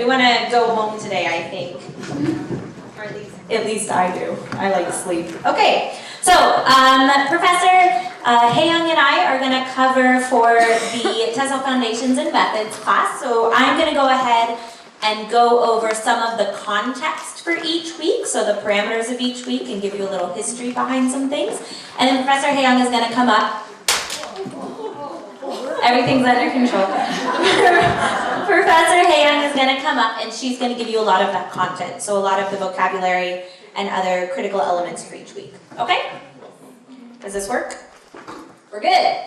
We want to go home today, I think. Or at least I do. I like sleep. Okay, so Professor Hae-young and I are going to cover for the TESOL Foundations and Methods class. So I'm going to go ahead and go over some of the context for each week, so the parameters of each week, and give you a little history behind some things. And then Professor Hae-young is going to come up. Everything's under control. Professor Hae-young is going to come up and she's going to give you a lot of that content, so a lot of the vocabulary and other critical elements for each week. Okay? Does this work? We're good.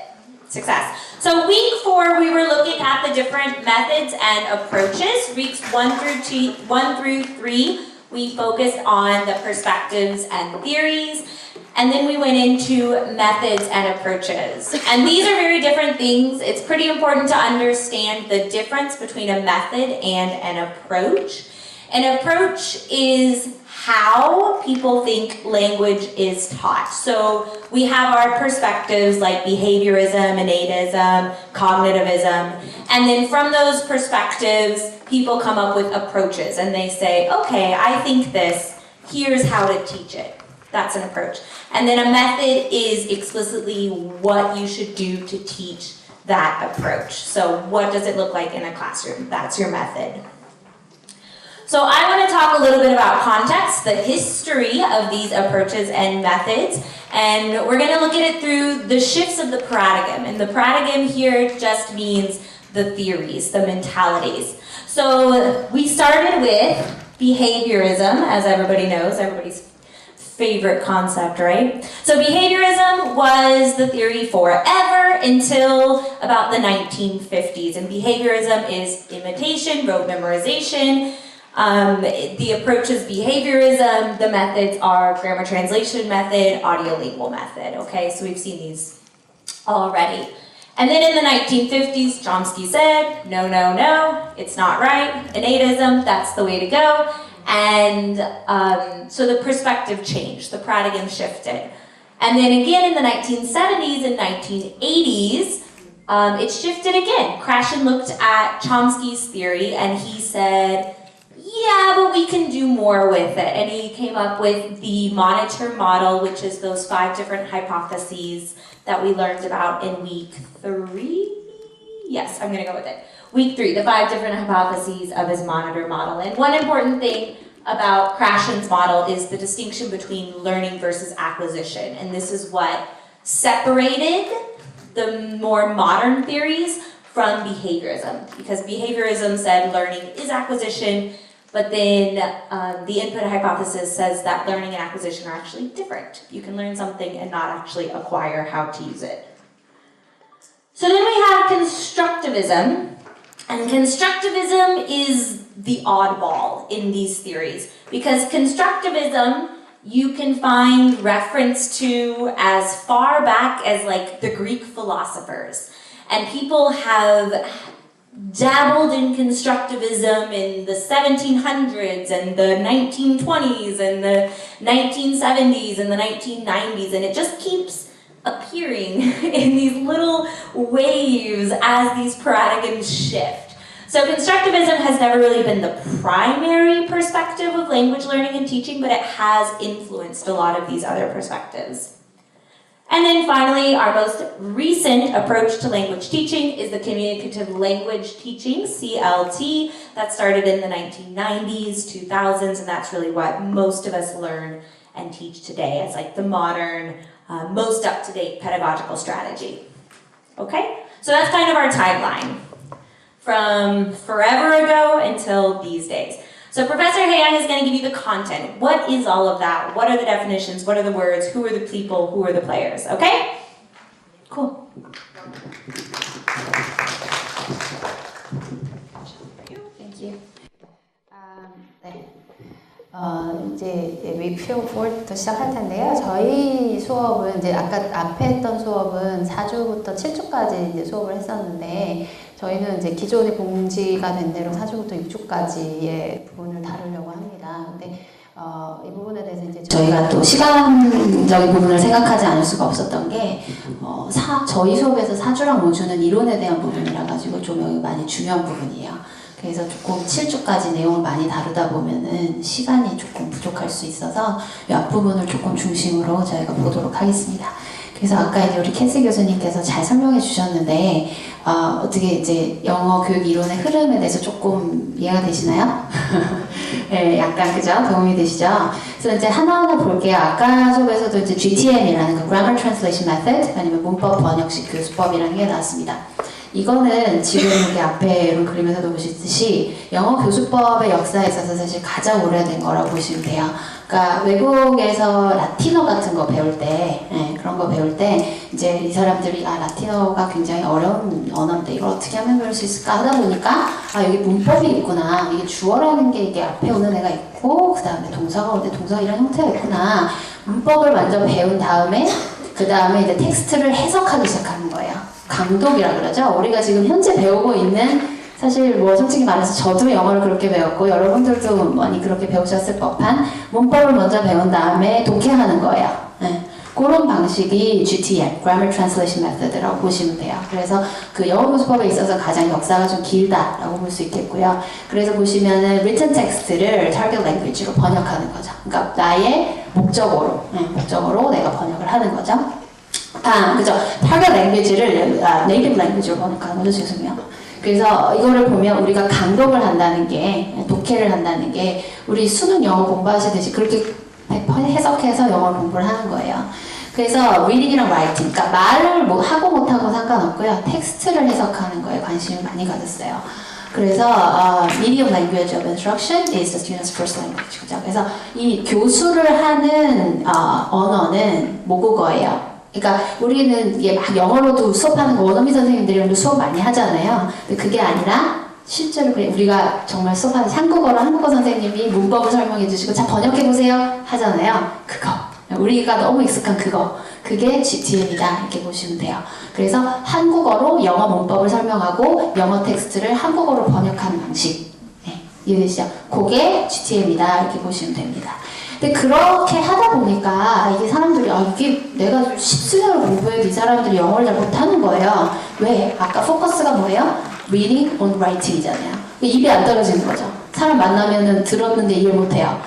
Success. So week 4, we were looking at the different methods and approaches. Weeks 1 through 3, we focused on the perspectives and theories. And then we went into methods and approaches. And these are very different things. It's pretty important to understand the difference between a method and an approach. An approach is how people think language is taught. So we have our perspectives like behaviorism, innatism, cognitivism. And then from those perspectives, people come up with approaches. And they say, okay, I think this. Here's how to teach it. That's an approach. And then a method is explicitly what you should do to teach that approach. So what does it look like in a classroom? That's your method. So I want to talk a little bit about context, the history of these approaches and methods. And we're going to look at it through the shifts of the paradigm. And the paradigm here just means the theories, the mentalities. So we started with behaviorism, as everybody knows, everybody's favorite concept, right? So behaviorism was the theory forever until about the 1950s. And behaviorism is imitation, rote memorization. The approach is behaviorism. The methods are grammar translation method, audio-lingual method. Okay, so we've seen these already. And then in the 1950s, Chomsky said, no, no, no, it's not right. Innatism, that's the way to go. And so the perspective changed, the paradigm shifted. And then again in the 1970s and 1980s, it shifted again. Krashen looked at Chomsky's theory and he said, yeah, but we can do more with it. And he came up with the monitor model, which is those 5 different hypotheses that we learned about in week 3. Yes, I'm gonna go with it. Week 3, the 5 different hypotheses of his monitor model. And one important thing about Krashen's model is the distinction between learning versus acquisition. And this is what separated the more modern theories from behaviorism. Because behaviorism said learning is acquisition, but then the input hypothesis says that learning and acquisition are actually different. You can learn something and not actually acquire how to use it. So then we have constructivism. And constructivism is the oddball in these theories, because constructivism you can find reference to as far back as like the Greek philosophers. And people have dabbled in constructivism in the 1700s and the 1920s and the 1970s and the 1990s, and it just keeps appearing in these little waves as these paradigms shift. So constructivism has never really been the primary perspective of language learning and teaching, but it has influenced a lot of these other perspectives. And then finally, our most recent approach to language teaching is the communicative language teaching, CLT, that started in the 1990s, 2000s, and that's really what most of us learn and teach today. It's like the modern, most up-to-date pedagogical strategy. Okay? So that's kind of our timeline from forever ago until these days. So Professor Hae-young is going to give you the content. What is all of that? What are the definitions? What are the words? Who are the people? Who are the players? Okay? Cool. Thank you. 네. 이제 week 4부터 시작할 텐데요. 저희 수업은 이제 아까 앞에 했던 수업은 4주부터 7주까지 이제 수업을 했었는데 저희는 이제 기존에 공지가 된 대로 4주부터 6주까지의 부분을 다루려고 합니다. 근데 이 부분에 대해서 이제 저희가 또 시간적인 부분을 생각하지 않을 수가 없었던 게 저희 수업에서 4주랑 5주는 이론에 대한 부분이라 가지고 좀 여기 많이 중요한 부분이에요. 그래서 조금 7주까지 내용을 많이 다루다 보면은 시간이 조금 부족할 수 있어서 이 앞부분을 조금 중심으로 저희가 보도록 하겠습니다. 그래서 아까 이제 우리 캐시 교수님께서 잘 설명해 주셨는데 어떻게 이제 영어 교육 이론의 흐름에 대해서 조금 이해가 되시나요? 네, 약간 그죠? 도움이 되시죠? 그래서 이제 하나하나 볼게요. 아까 수업에서도 이제 GTM이라는 그 Grammar Translation Method 아니면 문법 번역식 교수법이라는 게 나왔습니다. 이거는 지금 여기 앞에로 그리면서도 보시듯이 영어 교수법의 역사에 있어서 사실 가장 오래된 거라고 보시면 돼요. 그러니까 외국에서 라틴어 같은 거 배울 때, 그런 거 배울 때 이제 이 사람들이 라틴어가 굉장히 어려운 언어인데 이걸 어떻게 하면 배울 수 있을까 하다 보니까 여기 문법이 있구나. 이게 주어라는 게 이게 앞에 오는 애가 있고 그 다음에 동사가 오는데 동사가 이런 형태가 있구나. 문법을 먼저 배운 다음에 그 다음에 이제 텍스트를 해석하기 시작하는 거예요. 강독이라 그러죠. 우리가 지금 현재 배우고 있는 사실 뭐 솔직히 말해서 저도 영어를 그렇게 배웠고 여러분들도 많이 그렇게 배우셨을 법한 문법을 먼저 배운 다음에 독해하는 거예요. 그런 방식이 GTM, Grammar Translation Method라고 보시면 돼요. 그래서 그 영어 교수법에 있어서 가장 역사가 좀 길다라고 볼 수 있겠고요. 그래서 보시면은 written text를 target language로 번역하는 거죠. 그러니까 나의 목적어로 내가 번역을 하는 거죠. 그죠. target language를 native language로 번역하는 거죠. 죄송해요. 그래서 이거를 보면 우리가 강독을 한다는 게, 독해를 한다는 게 우리 수능 영어 공부하시듯이 그렇게 해석해서 영어 공부를 하는 거예요. 그래서 reading이랑 writing, 그러니까 말을 뭐 하고 못하고 상관없고요. 텍스트를 해석하는 거에 관심을 많이 가졌어요. 그래서 medium language of instruction is the student's first language. 그죠? 그래서 이 교수를 하는 언어는 모국어예요. 그러니까 우리는 이게 막 영어로도 수업하는 거 원어민 선생님들이랑도 수업 많이 하잖아요. 근데 그게 아니라 실제로 우리가 정말 수업하는 한국어로 한국어 선생님이 문법을 설명해 주시고 자 번역해 보세요 하잖아요. 그거 우리가 너무 익숙한 그게 GTM이다 이렇게 보시면 돼요. 그래서 한국어로 영어 문법을 설명하고 영어 텍스트를 한국어로 번역하는 방식 이해되시죠? 그게 GTM이다 이렇게 보시면 됩니다. 근데 그렇게 하다 보니까 이게 사람들이 이게 내가 10수년을 공부해도 이 사람들이 영어를 잘 못하는 거예요. 왜? 아까 포커스가 뭐예요? Reading on Writing이잖아요. 입이 안 떨어지는 거죠. 사람 만나면은 들었는데 이해를 못해요.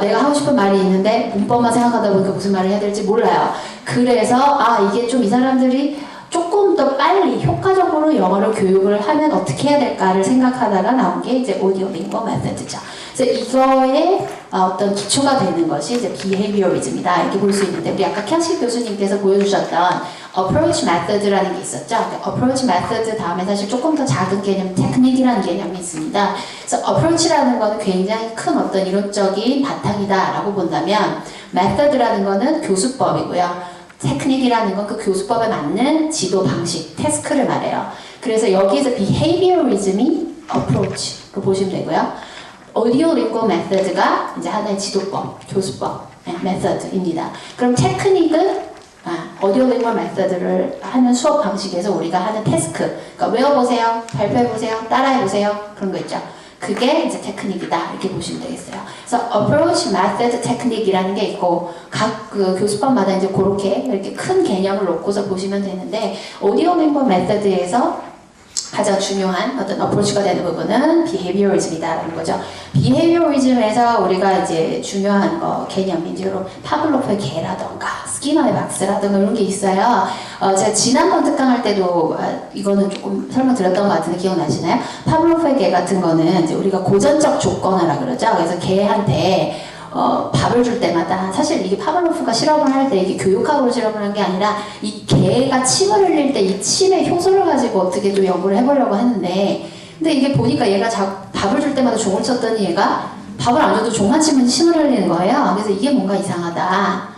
내가 하고 싶은 말이 있는데 문법만 생각하다 보니까 무슨 말을 해야 될지 몰라요. 그래서 이게 좀 이 사람들이 조금 더 빨리 효과적으로 영어를 교육을 하면 어떻게 해야 될까를 생각하다가 나온 게 이제 오디오 링거 메소드죠. 그래서 이거에 어떤 기초가 되는 것이 이제 behaviorism이다 이렇게 볼 수 있는데 우리 아까 캐시 교수님께서 보여주셨던 approach method라는 게 있었죠. approach method 다음에 사실 조금 더 작은 개념 technique이라는 개념이 있습니다. 그래서 approach라는 거는 굉장히 큰 어떤 이론적인 바탕이다라고 본다면 method라는 거는 교수법이고요. 테크닉이라는 건 그 교수법에 맞는 지도 방식, 태스크를 말해요. 그래서 여기에서 behaviorism이 approach로 보시면 되고요. audio-lingual method가 이제 하나의 지도법, 교수법, method입니다. 그럼 테크닉은 audio-lingual method를 하는 수업 방식에서 우리가 하는 태스크, 그러니까 외워보세요, 발표해보세요, 따라해보세요, 그런 거 있죠. 그게 이제 테크닉이다 이렇게 보시면 되겠어요. 그래서 approach, method, technique이라는 게 있고 각 그 교수법마다 이제 그렇게 이렇게 큰 개념을 놓고서 보시면 되는데 audio lingual method에서 가장 중요한 어떤 approach가 되는 부분은 behaviorism이다라는 거죠. behaviorism에서 우리가 이제 중요한 개념이 이제 여러분 파블로프의 개라던가 스키너의 박스라던가 이런 게 있어요. 제가 지난번 특강할 때도 이거는 조금 설명드렸던 것 같은데 기억나시나요? 파블로프의 개 같은 거는 이제 우리가 고전적 조건화라 그러죠. 그래서 개한테 밥을 줄 때마다 사실 이게 파블로프가 실험을 할 때 이게 교육학으로 실험을 한 게 아니라 이 개가 침을 흘릴 때 이 침의 효소를 가지고 어떻게 좀 연구를 해보려고 했는데 근데 이게 보니까 얘가 밥을 줄 때마다 종을 쳤더니 얘가 밥을 안 줘도 종만 치면 침을 흘리는 거예요. 그래서 이게 뭔가 이상하다.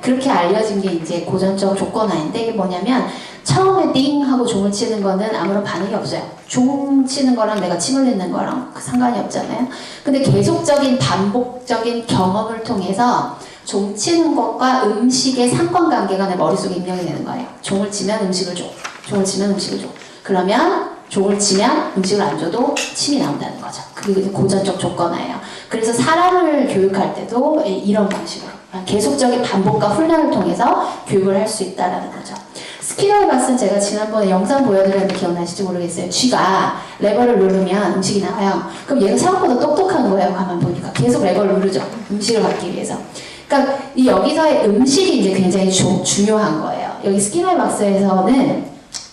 그렇게 알려진 게 이제 고전적 조건화인데 이게 뭐냐면 처음에 띵 하고 종을 치는 거는 아무런 반응이 없어요. 종 치는 거랑 내가 침 흘리는 거랑 상관이 없잖아요. 근데 계속적인 반복적인 경험을 통해서 종 치는 것과 음식의 상관관계가 내 머릿속에 입력이 되는 거예요. 종을 치면 음식을 줘. 종을 치면 음식을 줘. 그러면 종을 치면 음식을 안 줘도 침이 나온다는 거죠. 그게 고전적 조건화예요. 그래서 사람을 교육할 때도 이런 방식으로 계속적인 반복과 훈련을 통해서 교육을 할 수 있다는 거죠. 스키너의 박스는 제가 지난번에 영상 보여드렸는데 기억나실지 모르겠어요. 쥐가 레버를 누르면 음식이 나와요. 그럼 얘가 생각보다 똑똑한 거예요. 가만 보니까 계속 레버를 누르죠. 음식을 받기 위해서. 그러니까 이 여기서의 음식이 이제 굉장히 중요한 거예요. 여기 스키너의 박스에서는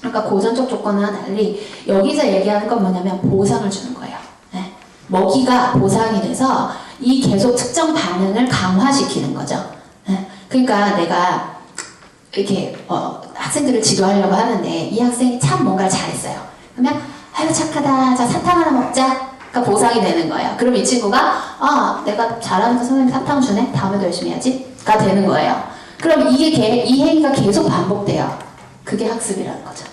아까 고전적 조건과 달리 여기서 얘기하는 건 뭐냐면 보상을 주는 거예요. 네. 먹이가 보상이 돼서 이 계속 특정 반응을 강화시키는 거죠. 네. 그러니까 내가 이렇게 학생들을 지도하려고 하는데 이 학생이 참 뭔가를 잘했어요. 그러면 아유 착하다. 자 사탕 하나 먹자. 그러니까 보상이 되는 거예요. 그럼 이 친구가 내가 잘하니까 선생님이 사탕 주네. 다음에도 열심히 해야지.가 되는 거예요. 그럼 이 행위가 계속 반복돼요. 그게 학습이라는 거죠.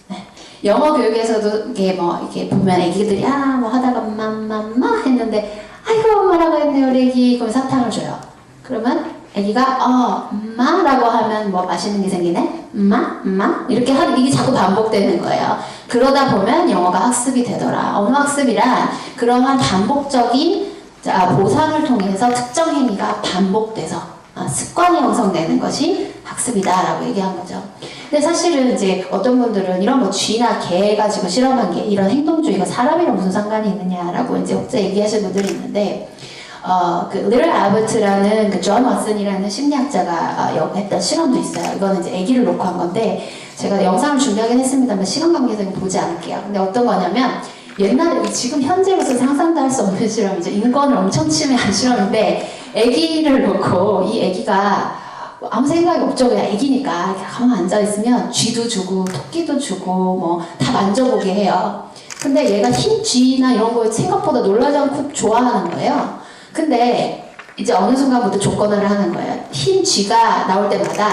네. 영어 교육에서도 이게 보면 애기들이 뭐 하다가 엄마 했는데 아이고 엄마라고 했네 우리 애기. 그럼 사탕을 줘요. 그러면 애기가 엄마라고 하면 뭐 맛있는 게 생기네? 엄마? 이렇게 이게 자꾸 반복되는 거예요. 그러다 보면 영어가 학습이 되더라. 언어 학습이란 그러한 반복적인 보상을 통해서 특정 행위가 반복돼서 습관이 형성되는 것이 학습이다라고 얘기한 거죠. 근데 사실은 이제 어떤 분들은 이런 뭐 쥐나 개 가지고 실험한 게 이런 행동주의가 사람이랑 무슨 상관이 있느냐라고 이제 혹자 얘기하시는 분들이 있는데 그 리틀 아버트라는 그 존 왓슨이라는 심리학자가 했던 실험도 있어요. 이거는 이제 아기를 놓고 한 건데 제가 영상을 준비하긴 했습니다만 시간 관계에서 보지 않을게요. 근데 어떤 거냐면 옛날에 지금 현재로서 상상도 할 수 없는 실험이죠. 인권을 엄청 침해한 실험인데 아기를 놓고 이 아기가 아무 생각이 없죠. 그냥 아기니까 이렇게 가만 앉아 있으면 쥐도 주고 토끼도 주고 뭐 다 만져보게 해요. 근데 얘가 흰 쥐나 이런 거 생각보다 놀라지 않고 좋아하는 거예요. 근데 이제 어느 순간부터 조건을 하는 거예요. 흰 쥐가 나올 때마다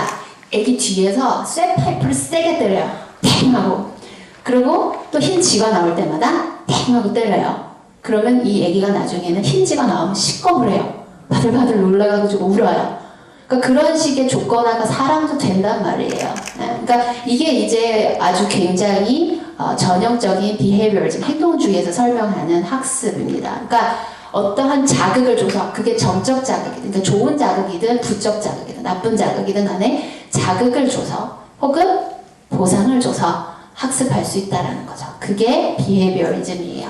애기 뒤에서 쇠파이프를 세게 때려요. 땡 하고. 그리고 또 흰 쥐가 나올 때마다 땡 하고 때려요. 그러면 이 애기가 나중에는 흰 쥐가 나오면 시겁을 해요. 바들바들 놀라가지고 울어요. 그러니까 그런 식의 조건화가 사람도 된단 말이에요. 그러니까 이게 이제 아주 굉장히 전형적인 behaviorism, 행동주의에서 설명하는 학습입니다. 그러니까 어떠한 자극을 줘서 그게 정적 자극이든 그러니까 좋은 자극이든 부적 자극이든 나쁜 자극이든 간에 자극을 줘서 혹은 보상을 줘서 학습할 수 있다는 거죠. 그게 behaviorism이에요.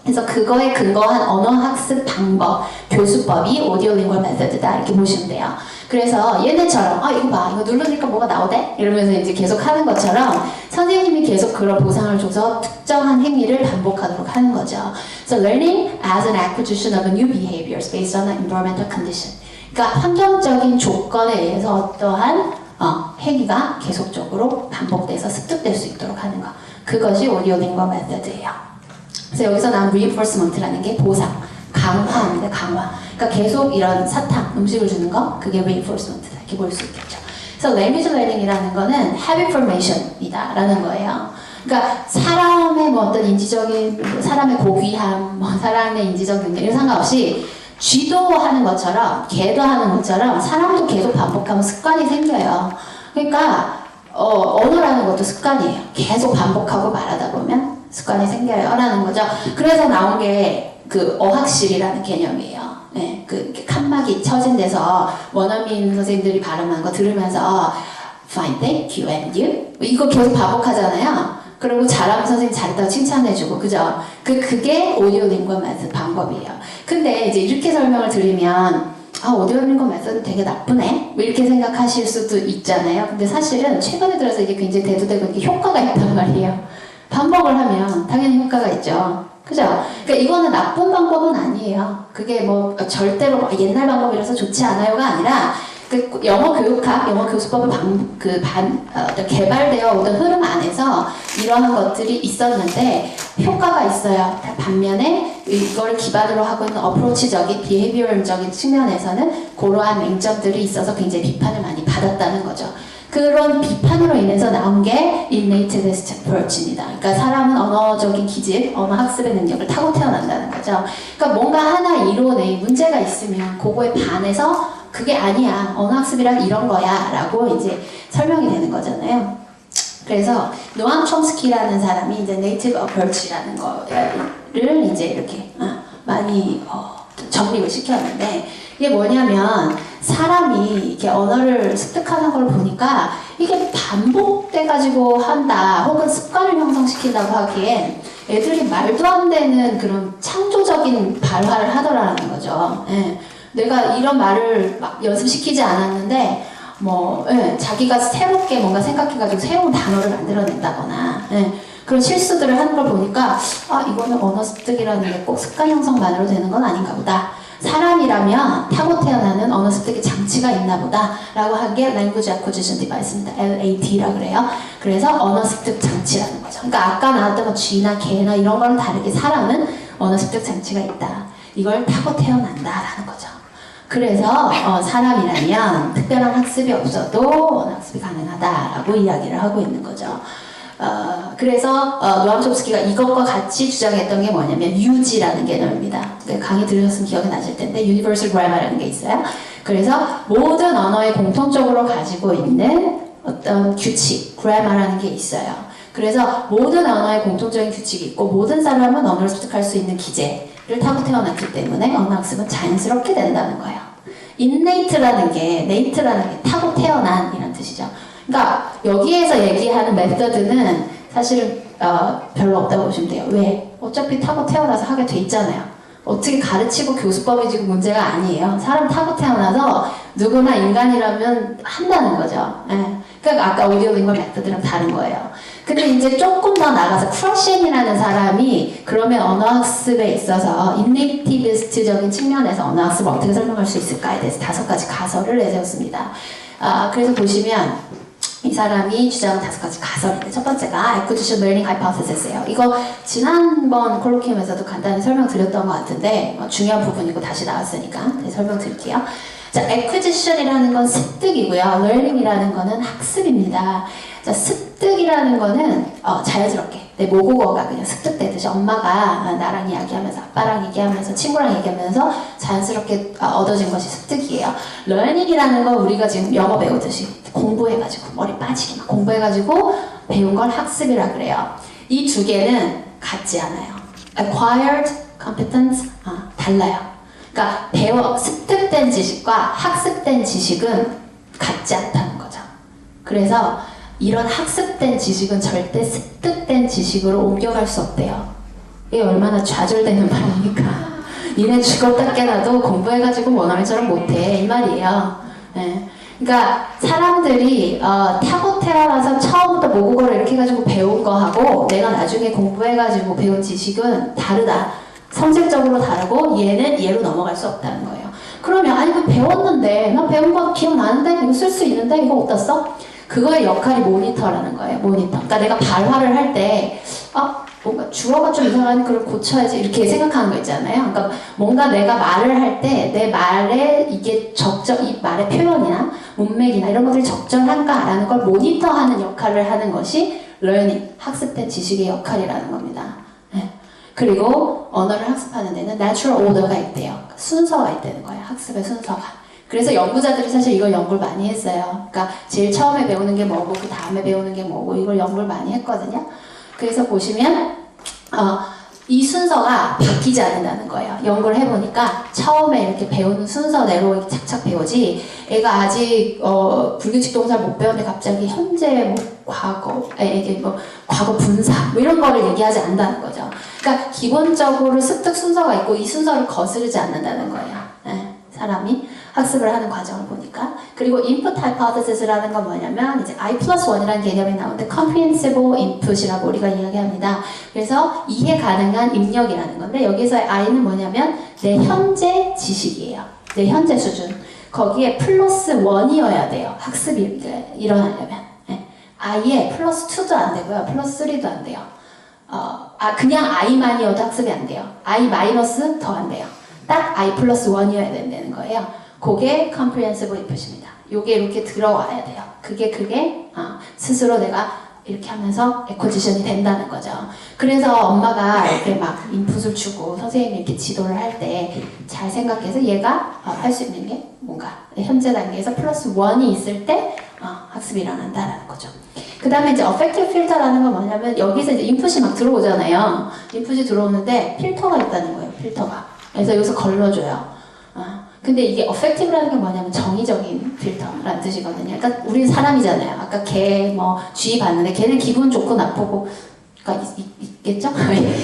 그래서 그거에 근거한 언어학습 방법, 교수법이 오디오링걸 메서드다 이렇게 보시면 돼요. 그래서 얘네처럼 이거 봐 이거 누르니까 뭐가 나오대? 이러면서 이제 계속 하는 것처럼 선생님이 계속 그런 보상을 줘서 특정한 행위를 반복하도록 하는 거죠. So learning as an acquisition of a new behaviors based on an environmental condition. 그러니까 환경적인 조건에 의해서 어떠한 행위가 계속적으로 반복돼서 습득될 수 있도록 하는 거. 그것이 오디오링걸 메서드예요. 그래서 여기서 나온 reinforcement라는 게 보상, 강화입니다. 강화. 그러니까 계속 이런 사탕, 음식을 주는 거, 그게 reinforcement다. 이렇게 볼 수 있겠죠. 그래서 language learning이라는 거는 habit formation이다 라는 거예요. 그러니까 사람의 뭐 어떤 인지적인, 사람의 고귀함, 뭐 사람의 인지적 능력 이런 상관없이 쥐도 하는 것처럼, 개도 하는 것처럼 사람도 계속 반복하면 습관이 생겨요. 그러니까 언어라는 것도 습관이에요. 계속 반복하고 말하다 보면 습관이 생겨요 라는 거죠. 그래서 나온 게 그 어학실이라는 개념이에요. 네, 그 칸막이 쳐진 데서 원어민 선생님들이 발음한 거 들으면서 fine, thank you, and you 이거 계속 반복하잖아요. 그리고 잘하면 선생님 잘했다고 칭찬해주고 그죠? 그게 오디오링걸 메서드 방법이에요. 근데 이제 이렇게 설명을 드리면 오디오링걸 메서드 되게 나쁘네? 뭐 이렇게 생각하실 수도 있잖아요. 근데 사실은 최근에 들어서 이게 굉장히 대두되고 이렇게 효과가 있단 말이에요. 반복을 하면 당연히 효과가 있죠. 그죠? 그러니까 이거는 나쁜 방법은 아니에요. 그게 뭐 절대로 옛날 방법이라서 좋지 않아요가 아니라 그 영어 교육학, 영어 교수법을 개발되어 오던 흐름 안에서 이러한 것들이 있었는데 효과가 있어요. 반면에 이걸 기반으로 하고 있는 어프로치적인, 비헤비어럴적인 측면에서는 그러한 맹점들이 있어서 굉장히 비판을 많이 받았다는 거죠. 그런 비판으로 인해서 나온 게 innate approach입니다. 그러니까 사람은 언어적인 기질, 언어 학습의 능력을 타고 태어난다는 거죠. 그러니까 뭔가 하나 이론에 문제가 있으면 그거에 반해서 그게 아니야, 언어 학습이란 이런 거야 라고 이제 설명이 되는 거잖아요. 그래서 노암 촘스키라는 사람이 이제 native approach라는 거를 이제 이렇게 많이 정립을 시켰는데 이게 뭐냐면 사람이 이렇게 언어를 습득하는 걸 보니까 이게 반복돼가지고 한다 혹은 습관을 형성시킨다고 하기엔 애들이 말도 안 되는 그런 창조적인 발화를 하더라는 거죠. 예. 내가 이런 말을 막 연습시키지 않았는데 자기가 새롭게 뭔가 생각해가지고 새로운 단어를 만들어낸다거나 그런 실수들을 하는 걸 보니까 이거는 언어 습득이라는 게 꼭 습관 형성만으로 되는 건 아닌가 보다. 사람이라면 타고 태어나는 언어 습득의 장치가 있나 보다 라고 한 게 Language Acquisition Device입니다. LAD라 그래요. 그래서 언어 습득 장치라는 거죠. 그러니까 아까 나왔던 쥐나 개나 이런 거랑 다르게 사람은 언어 습득 장치가 있다. 이걸 타고 태어난다라는 거죠. 그래서 사람이라면 특별한 학습이 없어도 언어 학습이 가능하다라고 이야기를 하고 있는 거죠. 그래서 노암 촘스키가 이것과 같이 주장했던 게 뭐냐면 UG라는 개념입니다. 강의 들으셨으면 기억이 나실 텐데 Universal Grammar라는 게 있어요. 그래서 모든 언어에 공통적으로 가지고 있는 어떤 규칙, Grammar라는 게 있어요. 그래서 모든 언어에 공통적인 규칙이 있고 모든 사람은 언어를 습득할 수 있는 기제를 타고 태어났기 때문에 언어 학습은 자연스럽게 된다는 거예요. Innate라는 게, nate라는 게 타고 태어난 이란 뜻이죠. 그러니까 여기에서 얘기하는 메서드는 사실은 별로 없다고 보시면 돼요. 왜? 어차피 타고 태어나서 하게 돼 있잖아요. 어떻게 가르치고 교수법이 지금 문제가 아니에요. 사람 타고 태어나서 누구나 인간이라면 한다는 거죠. 예. 그러니까 아까 오디오링과 메서드랑 다른 거예요. 근데 이제 조금 더 나가서 크러션이라는 사람이 그러면 언어학습에 있어서 인네이티비스트적인 측면에서 언어학습을 어떻게 설명할 수 있을까에 대해서 5가지 가설을 내세웠습니다. 그래서 보시면 이 사람이 주장한 5가지 가설인데 첫 번째가 Acquisition Learning Hypothesis예요. 이거 지난번 콜로키움에서도 간단히 설명드렸던 것 같은데 중요한 부분이고 다시 나왔으니까 설명드릴게요. 자, Acquisition이라는 건 습득이고요. Learning이라는 거는 학습입니다. 자, 습득이라는 거는 자연스럽게 내 모국어가 그냥 습득되듯이 엄마가 나랑 이야기하면서 아빠랑 얘기하면서 친구랑 얘기하면서 자연스럽게 얻어진 것이 습득이에요. Learning이라는 건 우리가 지금 영어 배우듯이 공부해가지고 머리 빠지게 막 공부해가지고 배운 걸 학습이라 그래요. 이 2개는 같지 않아요. Acquired competence 달라요. 그러니까 습득된 지식과 학습된 지식은 같지 않다는 거죠. 그래서 이런 학습된 지식은 절대 습득된 지식으로 옮겨갈 수 없대요. 이게 얼마나 좌절되는 말입니까? 니네 죽었다 깨나도 공부해가지고 원어민처럼 못해 이 말이에요. 네. 그러니까 사람들이 타고 태어나서 처음부터 모국어를 이렇게 해가지고 배운 거하고 내가 나중에 공부해가지고 배운 지식은 다르다. 성질적으로 다르고 얘는 얘로 넘어갈 수 없다는 거예요. 그러면 아니 그 배웠는데 나 배운 거 기억나는데 이거 쓸 수 있는데 이거 어디다 써? 그거의 역할이 모니터라는 거예요. 모니터. 그러니까 내가 발화를 할 때 뭔가 주어가 좀 이상하니 그걸 고쳐야지 이렇게 생각하는 거 있잖아요. 그러니까 뭔가 내가 말을 할 때 내 말에 이게 이 말의 표현이나 문맥이나 이런 것들이 적절한가라는 걸 모니터하는 역할을 하는 것이 learning, 학습된 지식의 역할이라는 겁니다. 네. 그리고 언어를 학습하는 데는 natural order가 있대요. 순서가 있다는 거예요. 학습의 순서가. 그래서 연구자들이 사실 이걸 연구를 많이 했어요. 그러니까 제일 처음에 배우는 게 뭐고 그 다음에 배우는 게 뭐고 이걸 연구를 많이 했거든요. 그래서 보시면 이 순서가 바뀌지 않는다는 거예요. 연구를 해보니까 처음에 이렇게 배우는 순서대로 이렇게 착착 배우지 애가 아직 불규칙 동사를 못 배우는데 갑자기 현재 과거 이게 과거 분사 이런 거를 얘기하지 않는다는 거죠. 그러니까 기본적으로 습득 순서가 있고 이 순서를 거스르지 않는다는 거예요. 네, 사람이 학습을 하는 과정을 보니까. 그리고 input hypothesis라는 건 뭐냐면 이제 I+1이라는 개념이 나오는데 comprehensible input이라고 우리가 이야기합니다. 그래서 이해 가능한 입력이라는 건데 여기서의 I는 뭐냐면 내 현재 지식이에요. 내 현재 수준. 거기에 +1이어야 돼요. 학습이 일어나려면. 네. I에 +2도 안 되고요. +3도 안 돼요. 그냥 I만이어도 학습이 안 돼요. I- 더 안 돼요. 딱 I+1이어야 된다는 거예요. 그게 comprehensible input입니다. 요게 이렇게 들어와야 돼요. 그게 스스로 내가 이렇게 하면서 acquisition이 된다는 거죠. 그래서 엄마가 이렇게 막 인풋을 주고 선생님이 이렇게 지도를 할 때 잘 생각해서 얘가 할 수 있는 게 뭔가 현재 단계에서 +1이 있을 때 학습이 일어난다라는 거죠. 그 다음에 이제 affective filter라는 건 뭐냐면 여기서 이제 인풋이 막 들어오잖아요. 인풋이 들어오는데 필터가 있다는 거예요. 필터가. 그래서 여기서 걸러줘요. 근데 이게 effective라는 게 뭐냐면 정의적인 필터라는 뜻이거든요. 그러니까 우리 사람이잖아요. 아까 개 뭐 쥐 봤는데 걔는 기분 좋고 나쁘고 그러니까 있겠죠?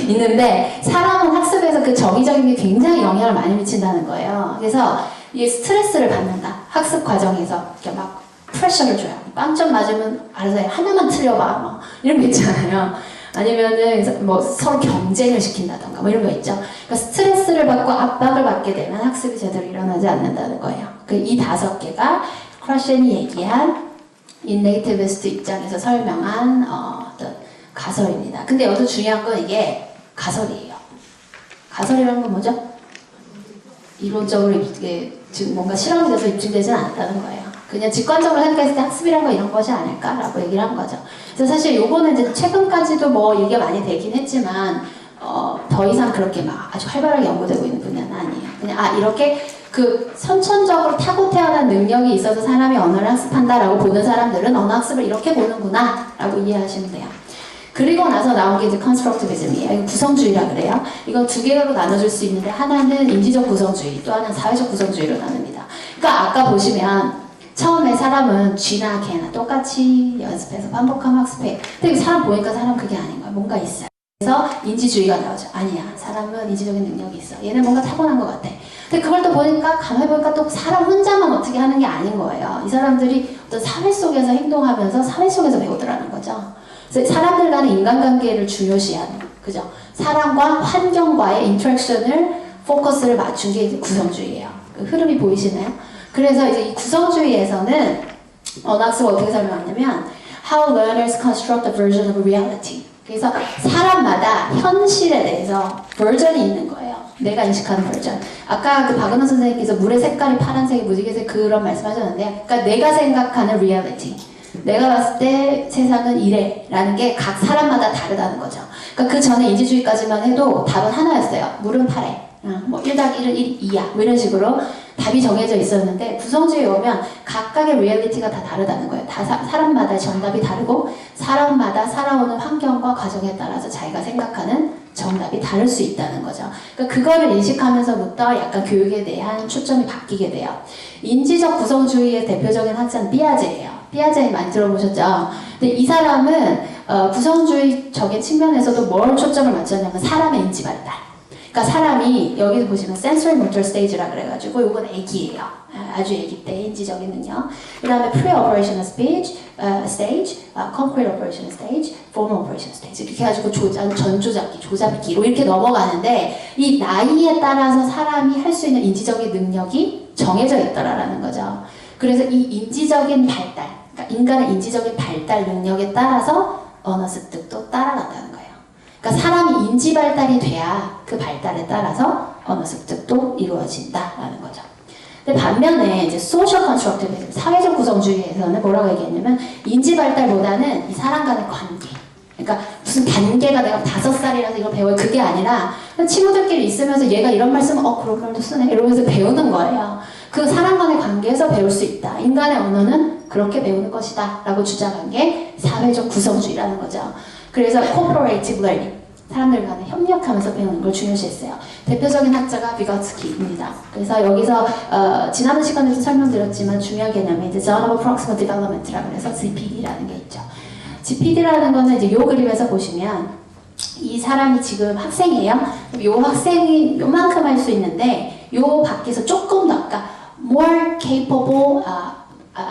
있는데 사람은 학습에서 그 정의적인 게 굉장히 영향을 많이 미친다는 거예요. 그래서 이게 스트레스를 받는다. 학습 과정에서 이렇게 막 프레셔를 줘요. 빵점 맞으면 알아서 해. 하나만 틀려봐. 뭐 이런 거 있잖아요. 아니면은 뭐 서로 경쟁을 시킨다던가 뭐 이런 거 있죠. 그러니까 스트레스를 받고 압박을 받게 되면 학습이 제대로 일어나지 않는다는 거예요. 이 5개가 크러션이 얘기한 인네이티비스트 입장에서 설명한 어떤 가설입니다. 근데 여기서 중요한 건 이게 가설이에요. 가설이라는 건 뭐죠? 이론적으로 이게 지금 뭔가 실험이 돼서 입증되지는 않았다는 거예요. 그냥 직관적으로 생각했을 때 학습이란 건 이런 것이 아닐까라고 얘기를 한 거죠. 그래서 사실 요거는 이제 최근까지도 뭐 얘기가 많이 되긴 했지만 더 이상 그렇게 막 아주 활발하게 연구되고 있는 분야는 아니에요. 그냥 이렇게 그 선천적으로 타고 태어난 능력이 있어서 사람이 언어를 학습한다라고 보는 사람들은 언어 학습을 이렇게 보는구나 라고 이해하시면 돼요. 그리고 나서 나온 게 이제 컨스트럭티비즘이에요. 이거 구성주의라 그래요. 이건 2개로 나눠줄 수 있는데 하나는 인지적 구성주의, 또 하나는 사회적 구성주의로 나눕니다. 그러니까 아까 보시면 처음에 사람은 쥐나 개나 똑같이 연습해서 반복하면 학습해. 근데 사람 보니까 사람 그게 아닌 거야. 뭔가 있어요. 그래서 인지주의가 나오죠. 아니야. 사람은 인지적인 능력이 있어. 얘는 뭔가 타고난 것 같아. 근데 그걸 또 보니까 가만히 보니까 또 사람 혼자만 어떻게 하는 게 아닌 거예요. 이 사람들이 어떤 사회 속에서 행동하면서 사회 속에서 배우더라는 거죠. 그래서 사람들 간의 인간관계를 중요시하는, 그죠? 사람과 환경과의 인터랙션을 포커스를 맞춘 게 이제 구성주의예요. 그 흐름이 보이시나요? 그래서 이제 이 구성주의에서는 언어학습을 어떻게 설명하냐면 How learners construct a version of reality. 그래서 사람마다 현실에 대해서 버전이 있는 거예요. 내가 인식하는 버전. 아까 그 박은호 선생님께서 물의 색깔이 파란색이 무지개색 그런 말씀하셨는데, 그러니까 내가 생각하는 reality. 내가 봤을 때 세상은 이래 라는 게 각 사람마다 다르다는 거죠. 그러니까 그 전에 인지주의까지만 해도 답은 하나였어요. 물은 파래. 뭐 1+1은 2야. 뭐 이런 식으로 답이 정해져 있었는데 구성주의에 오면 각각의 리얼리티가 다 다르다는 거예요. 다 사람마다 정답이 다르고 사람마다 살아오는 환경과 과정에 따라서 자기가 생각하는 정답이 다를 수 있다는 거죠. 그러니까 그거를 인식하면서부터 약간 교육에 대한 초점이 바뀌게 돼요. 인지적 구성주의의 대표적인 학자는 피아제예요. 피아제 많이 들어보셨죠? 근데 이 사람은 구성주의적인 측면에서도 뭘 초점을 맞췄냐면 사람의 인지 발달. 그러니까 사람이 여기서 보시면 sensory motor stage라 그래가지고 이건 애기예요. 아주 애기 때 인지적인 능력. 그 다음에 pre-operational stage, concrete operational stage, formal operational stage 이렇게 해가지고 전조잡기, 조잡기로 이렇게 넘어가는데 이 나이에 따라서 사람이 할 수 있는 인지적인 능력이 정해져 있더라라는 거죠. 그래서 이 인지적인 발달, 그러니까 인간의 인지적인 발달 능력에 따라서 언어 습득도 따라간다는 거예요. 그러니까 사람이 인지 발달이 돼야 그 발달에 따라서 언어 습득도 이루어진다라는 거죠. 근데 반면에 이제 소셜 컨스트럭티비즘, 사회적 구성주의에서는 뭐라고 얘기했냐면 인지 발달보다는 이 사람 간의 관계. 그러니까 무슨 단계가 내가 5살이라서 이걸 배워요. 그게 아니라 친구들끼리 있으면서 얘가 이런 말 쓰면 그런 말도 쓰네 이러면서 배우는 거예요. 그 사람 간의 관계에서 배울 수 있다. 인간의 언어는 그렇게 배우는 것이다 라고 주장한 게 사회적 구성주의라는 거죠. 그래서 cooperative learning, 사람들 간에 협력하면서 배우는 걸 중요시했어요. 대표적인 학자가 비거츠키입니다. 그래서 여기서 지난 시간에도 설명드렸지만 중요한 개념이 이제 Zone of Proximal Development라고 해서 GPD라는 게 있죠. GPD라는 거는 이제 요 그림에서 보시면 이 사람이 지금 학생이에요. 요 학생이 요만큼 할 수 있는데 요 밖에서 조금 더 그러니까 more capable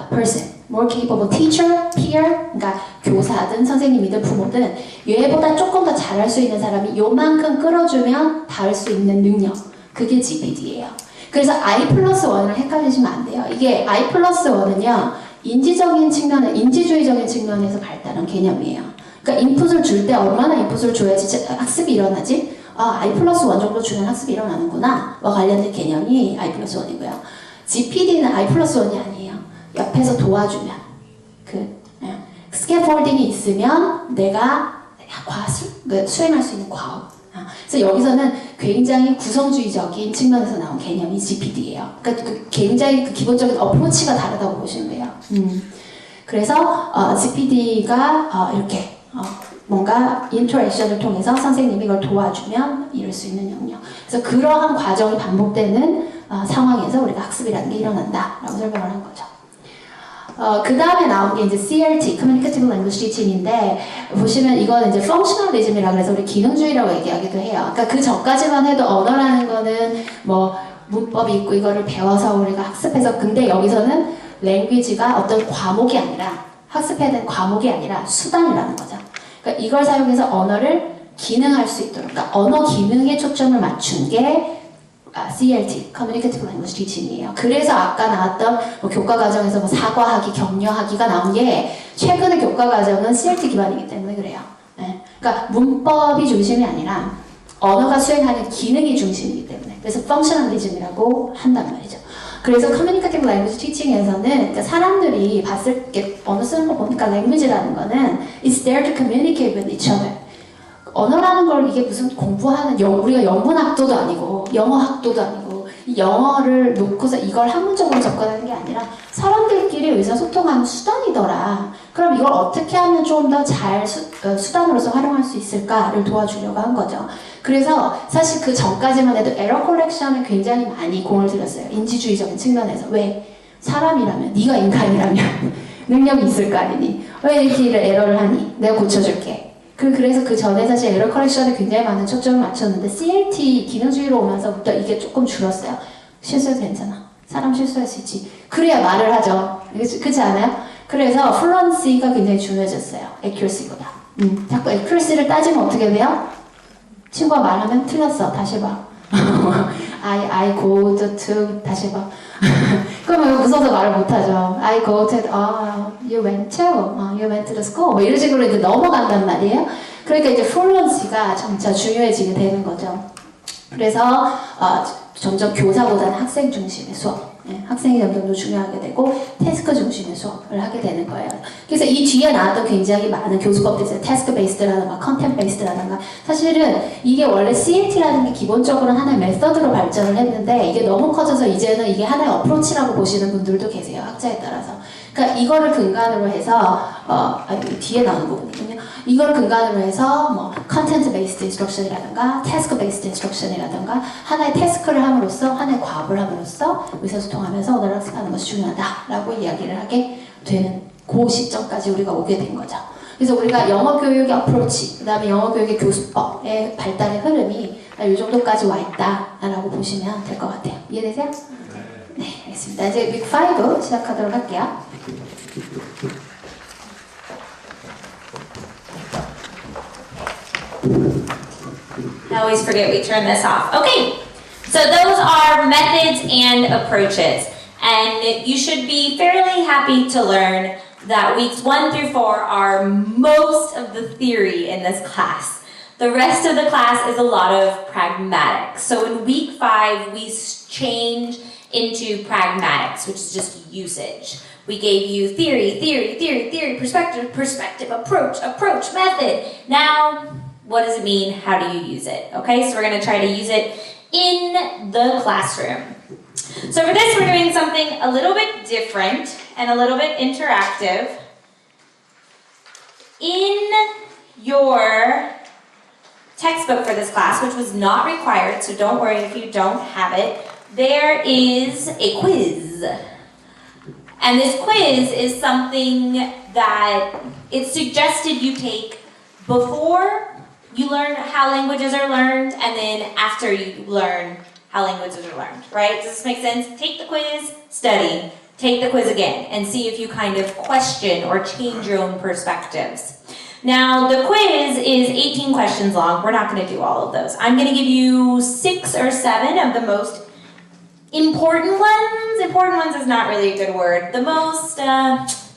person, more capable teacher, peer, 그러니까 교사든 선생님이든 부모든 얘보다 조금 더 잘할 수 있는 사람이 요만큼 끌어주면 닿을 수 있는 능력, 그게 GPD예요. 그래서 I+1을 헷갈리시면 안 돼요. 이게 I+1은요 인지적인 측면에, 인지주의적인 측면에서 발달한 개념이에요. 그러니까 인풋을 줄 때 얼마나 인풋을 줘야지 학습이 일어나지? I+1 정도 주면 학습이 일어나는구나 와 관련된 개념이 I+1이고요. GPD는 I+1이 아니에요. 옆에서 도와주면 스캐폴딩이 있으면 내가 수행할 수 있는 과업. 그래서 여기서는 굉장히 구성주의적인 측면에서 나온 개념이 GPD예요. 그러니까 굉장히 기본적인 어프로치가 다르다고 보시면 돼요. 그래서 GPD가 이렇게 뭔가 인터랙션을 통해서 선생님이 이걸 도와주면 이룰 수 있는 영역. 그래서 그러한 과정이 반복되는 상황에서 우리가 학습이라는 게 일어난다라고 설명을 한 거죠. 그 다음에 나온 게 이제 CLT, Communicative Language Teaching인데, 보시면 이거는 이제 Functionalism이라 그래서 우리 기능주의라고 얘기하기도 해요. 그러니까 그 전까지만 해도 언어라는 거는 뭐 문법이 있고 이거를 배워서 우리가 학습해서, 근데 여기서는 랭귀지가 어떤 과목이 아니라, 학습해야 되는 과목이 아니라 수단이라는 거죠. 그러니까 이걸 사용해서 언어를 기능할 수 있도록, 그러니까 언어 기능에 초점을 맞춘 게 CLT, Communicative Language Teaching이에요. 그래서 아까 나왔던 뭐 교과 과정에서 뭐 사과하기, 격려하기가 나온 게 최근의 교과 과정은 CLT 기반이기 때문에 그래요. 네. 그러니까 문법이 중심이 아니라 언어가 수행하는 기능이 중심이기 때문에, 그래서 Functionalism이라고 한단 말이죠. 그래서 Communicative Language Teaching에서는 그러니까 사람들이 봤을 때 언어 쓰는 거 보니까 language라는 거는 it's there to communicate with each other. 언어라는 걸 이게 무슨 공부하는 우리가 영문학도도 아니고 영어학도도 아니고 이 영어를 놓고서 이걸 학문적으로 접근하는 게 아니라 사람들끼리 의사소통하는 수단이더라. 그럼 이걸 어떻게 하면 좀 더 잘 수단으로서 활용할 수 있을까를 도와주려고 한 거죠. 그래서 사실 그 전까지만 해도 에러 컬렉션에 굉장히 많이 공을 들였어요. 인지주의적인 측면에서. 왜? 사람이라면, 네가 인간이라면 능력이 있을 거 아니니? 왜 이렇게 에러를 하니? 내가 고쳐줄게. 그래서 그 전에 사실 에러 컬렉션에 굉장히 많은 초점을 맞췄는데 CLT 기능주의로 오면서부터 이게 조금 줄었어요. 실수해도 괜찮아. 사람 실수할 수 있지. 그래야 말을 하죠. 그렇지 않아요? 그래서 플루언시가 굉장히 중요해졌어요. accuracy보다. 자꾸 accuracy를 따지면 어떻게 돼요? 친구가 말하면 틀렸어. 다시 봐. I go to 다시 봐. 그러면 무서워서 말을 못하죠. I go to, you went to the school. 뭐 이런 식으로 이제 넘어간단 말이에요. 그러니까 이제 fluency가 점차 중요해지게 되는 거죠. 그래서 점점 교사보다는 학생 중심의 수업, 학생이 점점 더 중요하게 되고 태스크 중심의 수업을 하게 되는 거예요. 그래서 이 뒤에 나왔던 굉장히 많은 교수법도 있어요. 태스크 베이스드라든가 컨텐트 베이스드라든가. 사실은 이게 원래 CLT라는 게 기본적으로는 하나의 메서드로 발전을 했는데 이게 너무 커져서 이제는 이게 하나의 어프로치라고 보시는 분들도 계세요. 학자에 따라서. 그러니까 이거를 근간으로 해서 뒤에 나오는 부분이군요. 이걸 근간으로 해서 뭐 컨텐트 베이스드 인스트럭션이라든가 태스크 베이스드 인스트럭션이라든가 하나의 태스크를 함으로써 하나의 과업을 함으로써 의사소통하면서 언어를 학습하는 것이 중요하다라고 이야기를 하게 되는 그 시점까지 우리가 오게 된 거죠. 그래서 우리가 영어 교육의 어프로치, 그 다음에 영어 교육의 교수법의 발달의 흐름이 이 정도까지 와 있다라고 보시면 될 것 같아요. 이해되세요? 네, 알겠습니다. 이제 week 5 시작하도록 할게요. I always forget we turn this off. Okay, so those are methods and approaches. And you should be fairly happy to learn that weeks 1 through 4 are most of the theory in this class. The rest of the class is a lot of pragmatics. So in week 5, we change into pragmatics, which is just usage. We gave you theory, perspective, approach, method. Now, what does it mean? How do you use it? Okay, so we're going to try to use it in the classroom. So for this, we're doing something a little bit different and a little bit interactive. In your textbook for this class, which was not required, so don't worry if you don't have it, there is a quiz. And this quiz is something that it's suggested you take before you learn how languages are learned, and then after you learn how languages are learned, right? Does this make sense? Take the quiz, study, take the quiz again, and see if you kind of question or change your own perspectives. Now, the quiz is 18 questions long. We're not going to do all of those. I'm going to give you 6 or 7 of the most important ones. Important ones is not really a good word. The most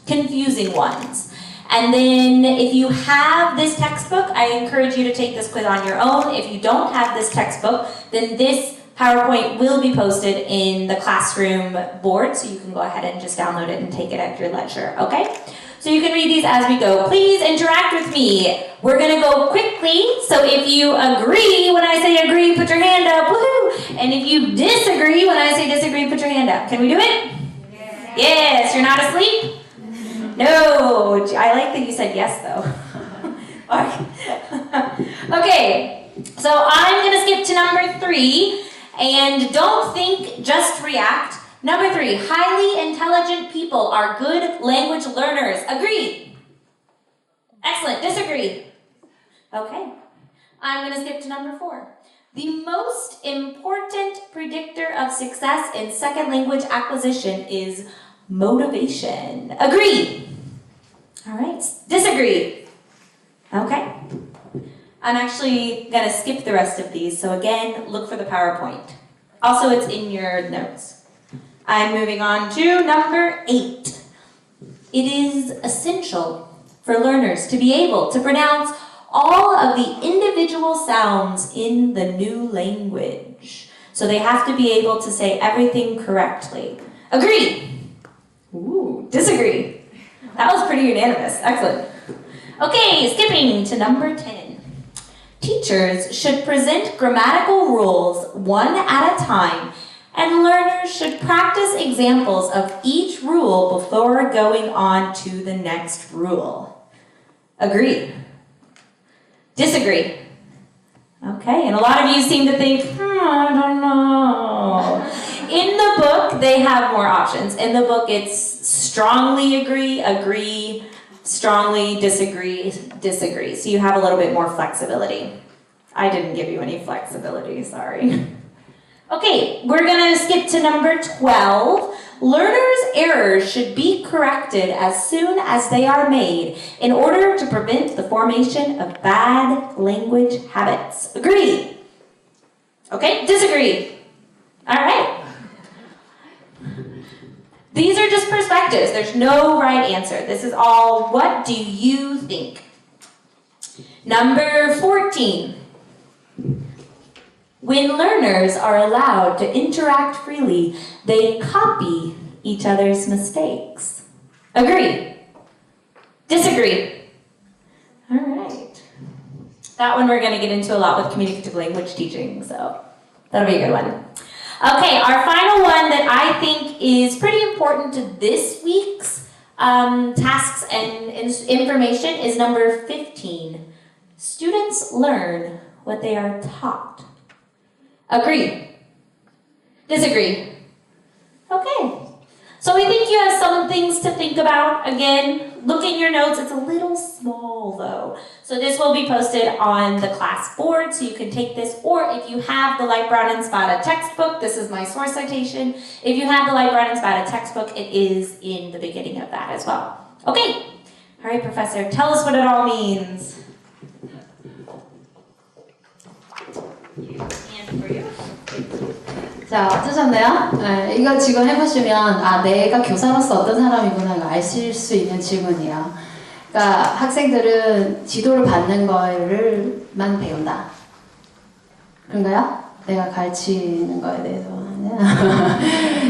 confusing ones. And then if you have this textbook, I encourage you to take this quiz on your own. If you don't have this textbook, then this PowerPoint will be posted in the classroom board, so you can go ahead and just download it and take it at your leisure, okay? So you can read these as we go. Please interact with me. We're gonna go quickly, so if you agree when I say agree, put your hand up, woohoo! And if you disagree when I say disagree, put your hand up. Can we do it? Yes. Yes, you're not asleep? No, I like that you said yes though. Okay, so I'm gonna skip to number 3, And don't think, just react. Number 3, highly intelligent people are good language learners. Agree. Excellent. Disagree. Okay. I'm going to skip to number 4. The most important predictor of success in second language acquisition is motivation. Agree. All right. Disagree. Okay. I'm actually going to skip the rest of these. So again, look for the PowerPoint. Also, it's in your notes. I'm moving on to number 8. It is essential for learners to be able to pronounce all of the individual sounds in the new language. So they have to be able to say everything correctly. Agree. Ooh, disagree. That was pretty unanimous. Excellent. Okay, skipping to number 10. Teachers should present grammatical rules one at a time, and learners should practice examples of each rule before going on to the next rule. Agree. Disagree. Okay, and a lot of you seem to think, I don't know. In the book, they have more options. In the book, it's strongly agree, agree, strongly disagree, disagree. So you have a little bit more flexibility. I didn't give you any flexibility, sorry. Okay, we're going to skip to number 12. Learners' errors should be corrected as soon as they are made in order to prevent the formation of bad language habits. Agree? Okay, disagree? All right. These are just perspectives. There's no right answer. This is all, what do you think? Number 14. When learners are allowed to interact freely, they copy each other's mistakes. Agree? Disagree? All right. That one we're going to get into a lot with communicative language teaching, so that'll be a good one. Okay, our final one that I think is pretty important to this week's tasks and information is number 15. Students learn what they are taught. Agree? Disagree? Okay. So we think you have some things to think about. Again, look in your notes. It's a little small though. So this will be posted on the class board so you can take this. Or if you have the Light Brown and Spada textbook, this is my source citation. If you have the Light Brown and Spada textbook, it is in the beginning of that as well. Okay. All right, Professor, tell us what it all means. 자, 어떠셨나요? 네, 이거 지금 해보시면 아, 내가 교사로서 어떤 사람이구나 이거 아실 수 있는 질문이에요. 그러니까 학생들은 지도를 받는 거를만 배운다. 그런가요? 내가 가르치는 거에 대해서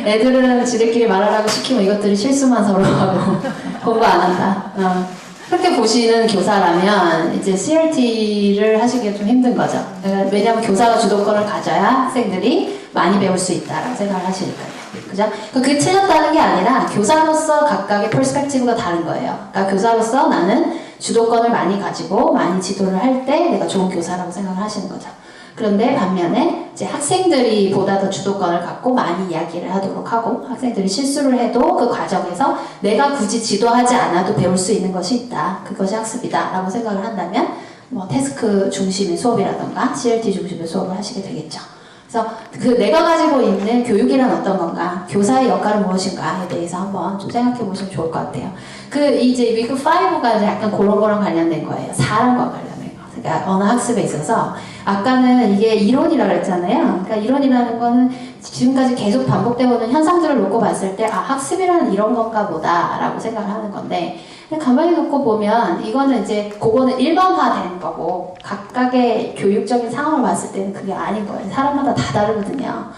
애들은 지들끼리 말하라고 시키면 이것들이 실수만 서로 하고 공부 안 한다. 그렇게 보시는 교사라면 이제 CRT를 하시기가 좀 힘든 거죠. 왜냐하면 교사가 주도권을 가져야 학생들이 많이 배울 수 있다라고 생각을 하시니까요. 그죠? 그게 틀렸다는 게 아니라 교사로서 각각의 퍼스펙티브가 다른 거예요. 그러니까 교사로서 나는 주도권을 많이 가지고 많이 지도를 할 때 내가 좋은 교사라고 생각을 하시는 거죠. 그런데 반면에 이제 학생들이 보다 더 주도권을 갖고 많이 이야기를 하도록 하고 학생들이 실수를 해도 그 과정에서 내가 굳이 지도하지 않아도 배울 수 있는 것이 있다. 그것이 학습이다 라고 생각을 한다면 뭐 태스크 중심의 수업이라던가 CLT 중심의 수업을 하시게 되겠죠. 그래서 그 내가 가지고 있는 교육이란 어떤 건가, 교사의 역할은 무엇인가에 대해서 한번 좀 생각해 보시면 좋을 것 같아요. 그 이제 위크 5가 이제 약간 그런 거랑 관련된 거예요. 사람과 관련된 거. 그러니까 언어 학습에 있어서 아까는 이게 이론이라고 했잖아요. 그러니까 이론이라는 거는 지금까지 계속 반복되고 오는 현상들을 놓고 봤을 때 아, 학습이라는 이런 건가 보다 라고 생각을 하는 건데 근데 가만히 놓고 보면 이거는 이제 그거는 일반화된 거고 각각의 교육적인 상황을 봤을 때는 그게 아닌 거예요. 사람마다 다 다르거든요.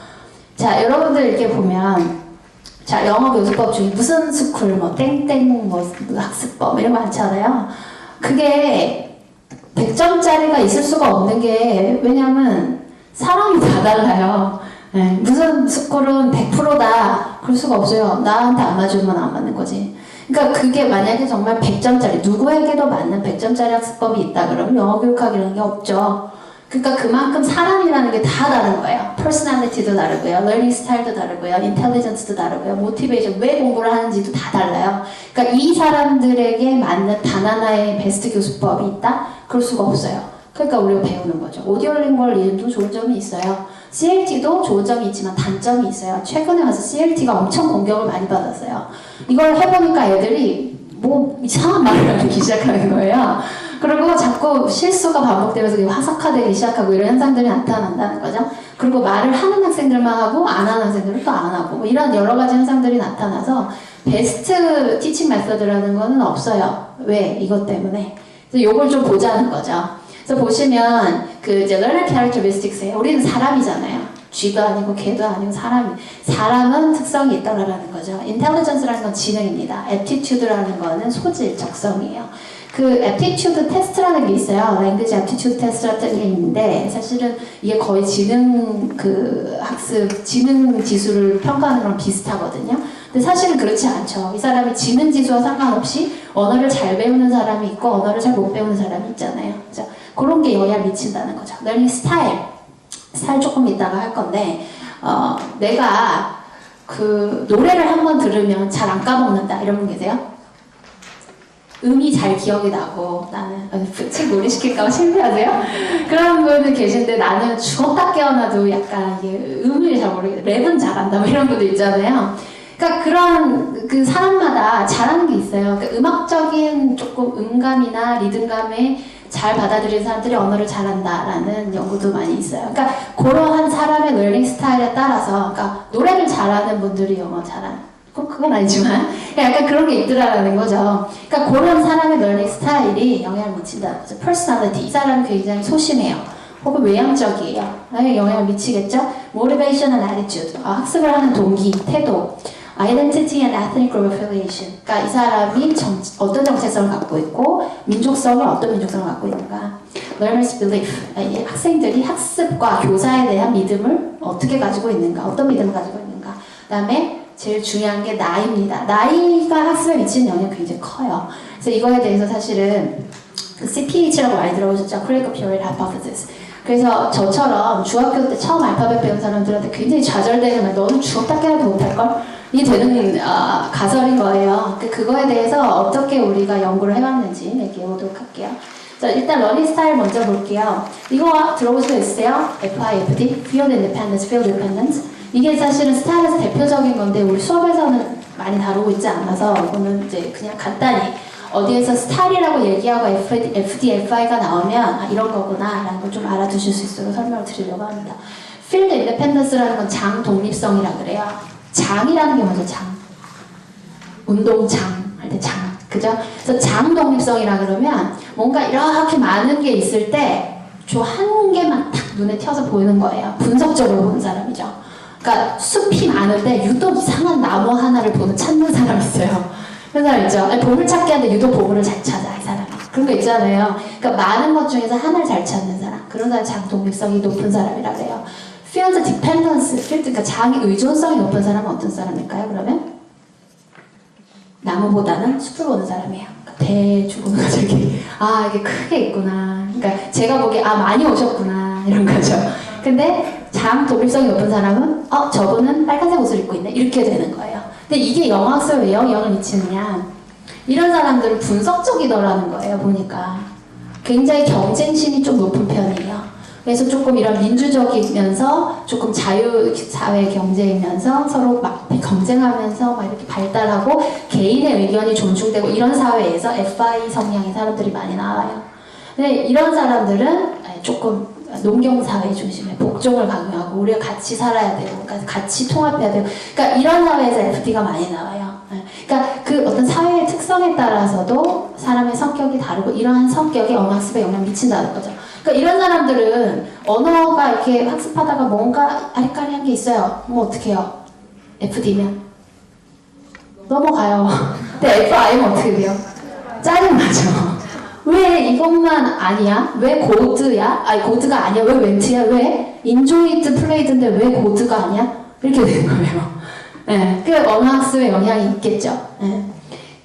자, 여러분들 이렇게 보면 자, 영어 교수법 중에 무슨 스쿨 뭐 땡땡 뭐 학습법 이런 거 많잖아요. 그게 100점짜리가 있을 수가 없는 게 왜냐면 사람이 다 달라요. 네, 무슨 스쿨은 100%다 그럴 수가 없어요. 나한테 안 맞으면 안 맞는 거지. 그러니까 그게 만약에 정말 100점짜리 누구에게도 맞는 100점짜리 학습법이 있다 그러면 영어 교육학이라는 게 없죠. 그러니까 그만큼 사람이라는 게 다 다른 거예요. 퍼스널리티도 다르고요, 러닝 스타일도 다르고요, 인텔리전스도 다르고요, 모티베이션, 왜 공부를 하는지도 다 달라요. 그러니까 이 사람들에게 맞는 단 하나의 베스트 교수법이 있다? 그럴 수가 없어요. 그러니까 우리가 배우는 거죠. 오디오링구얼 리듬도 좋은 점이 있어요. CLT도 좋은 점이 있지만 단점이 있어요. 최근에 와서 CLT가 엄청 공격을 많이 받았어요. 이걸 해보니까 애들이 뭐 이상한 말을 하기 시작하는 거예요. 그리고 자꾸 실수가 반복되면서 화석화되기 시작하고 이런 현상들이 나타난다는 거죠. 그리고 말을 하는 학생들만 하고 안 하는 학생들은 또 안 하고 뭐 이런 여러 가지 현상들이 나타나서 베스트 티칭 메서드라는 거는 없어요. 왜? 이것 때문에. 그래서 요걸 좀 보자는 거죠. 그래서 보시면 그 이제 learner characteristics에 우리는 사람이잖아요. 쥐도 아니고 개도 아니고 사람은 특성이 있다라는 거죠. intelligence라는 건 지능입니다. aptitude라는 거는 소질, 적성이에요. 그 aptitude 테스트라는 게 있어요. language aptitude 테스트라는 게 있는데 사실은 이게 거의 지능 그 학습, 지능 지수를 평가하는 거랑 비슷하거든요. 근데 사실은 그렇지 않죠. 이 사람이 지능 지수와 상관없이 언어를 잘 배우는 사람이 있고 언어를 잘 못 배우는 사람이 있잖아요. 그죠? 그런 게 영향을 미친다는 거죠. learning 스타일 조금 이따가 할 건데 내가 그 노래를 한번 들으면 잘 안 까먹는다 이런 분 계세요? 음이 잘 기억이 나고 나는 책 놀이 시킬까봐 실패하세요? 그런 분들 계신데 나는 죽었다 깨어나도 약간 이게 음을 잘 모르겠어. 랩은 잘한다 뭐 이런 분들 있잖아요. 그러니까 그런 그 사람마다 잘하는 게 있어요. 그러니까 음악적인 조금 음감이나 리듬감에 잘 받아들이는 사람들이 언어를 잘한다라는 연구도 많이 있어요. 그러니까 그러한 사람의 러닝 스타일에 따라서 그러니까 노래를 잘하는 분들이 영어 잘하는 그건 아니지만 약간 그런 게 있더라라는 거죠. 그러니까 그런 사람의 러닝 스타일이 영향을 미친다는 거죠. personality, 이 사람은 굉장히 소심해요. 혹은 외향적이에요. 영향을 미치겠죠. motivation and attitude, 학습을 하는 동기, 태도, identity and ethnic group affiliation. 그러니까 이 사람이 어떤 정체성을 갖고 있고 민족성이 어떤 민족성을 갖고 있는가. learner's belief, 학생들이 학습과 교사에 대한 믿음을 어떻게 가지고 있는가, 어떤 믿음을 가지고 있는가. 그 다음에 제일 중요한 게 나이입니다. 나이가 학습에 미치는 영향이 굉장히 커요. 그래서 이거에 대해서 사실은 CPH라고 많이 들어보셨죠? Critical Period Hypothesis. 그래서 저처럼 중학교 때 처음 알파벳 배운 사람들한테 굉장히 좌절되는 말, 너는 죽었다 깨어나도 못할걸? 이 되는 가설인 거예요. 그거에 대해서 어떻게 우리가 연구를 해봤는지 얘기해보도록 할게요. 자, 일단 러닝 스타일 먼저 볼게요. 이거 들어보신 적 있으세요? FIFD, Field Independence, Field Dependence. 이게 사실은 스타일에서 대표적인 건데 우리 수업에서는 많이 다루고 있지 않아서 이거는 이제 그냥 간단히 어디에서 스타일이라고 얘기하고 FD, FI가 나오면 이런 거구나 라는 걸 좀 알아두실 수 있도록 설명을 드리려고 합니다. Field Independence라는 건 장 독립성이라 그래요. 장이라는 게 먼저 장. 운동장 할 때 장. 그죠? 그래서 장 독립성이라 그러면 뭔가 이렇게 많은 게 있을 때 저 한 개만 딱 눈에 튀어서 보이는 거예요. 분석적으로 보는 사람이죠. 그러니까 숲이 많은데 유독 이상한 나무 하나를 찾는 사람 있어요. 그런 사람 있죠? 보물찾기 하는데 유독 보물을 잘 찾아, 이 사람이. 그런 거 있잖아요. 그러니까 많은 것 중에서 하나를 잘 찾는 사람. 그런 사람 장 독립성이 높은 사람이라 그래요. Field Dependence, 그러니까 장의 의존성이 높은 사람은 어떤 사람일까요, 그러면? 나무보다는 숲을 보는 사람이에요. 그러니까 대충 보는 거죠, 이게. 이게 크게 있구나. 그러니까 제가 보기에, 많이 오셨구나. 이런 거죠. 근데 장 독립성이 높은 사람은 저분은 빨간색 옷을 입고 있네 이렇게 되는 거예요. 근데 이게 영어학습에 왜 영향을 미치느냐, 이런 사람들은 분석적이더라는 거예요. 보니까 굉장히 경쟁심이 좀 높은 편이에요. 그래서 조금 이런 민주적이면서 조금 자유사회 경제이면서 서로 막 경쟁하면서 막 이렇게 발달하고 개인의 의견이 존중되고 이런 사회에서 FI 성향의 사람들이 많이 나와요. 근데 이런 사람들은 조금 농경사회 중심의 복종을 강요하고 우리가 같이 살아야 되고 같이 통합해야 되고, 그러니까 이런 사회에서 FD가 많이 나와요. 그러니까 그 어떤 사회의 특성에 따라서도 사람의 성격이 다르고 이러한 성격이 언어학습에 영향을 미친다는 거죠. 그러니까 이런 사람들은 언어가 이렇게 학습하다가 뭔가 아리까리한 게 있어요. 뭐 어떻게 해요? FD면 넘어가요. 근데 FI면 어떻게 돼요? 짜증나죠. 왜 이것만 아니야? 왜 고드야? 고드가 아니야? 왜 웬트야? 왜? 인조이드 플레이드인데 왜 고드가 아니야? 이렇게 되는 거예요. 네, 그 언어학습에 영향이 있겠죠. 네.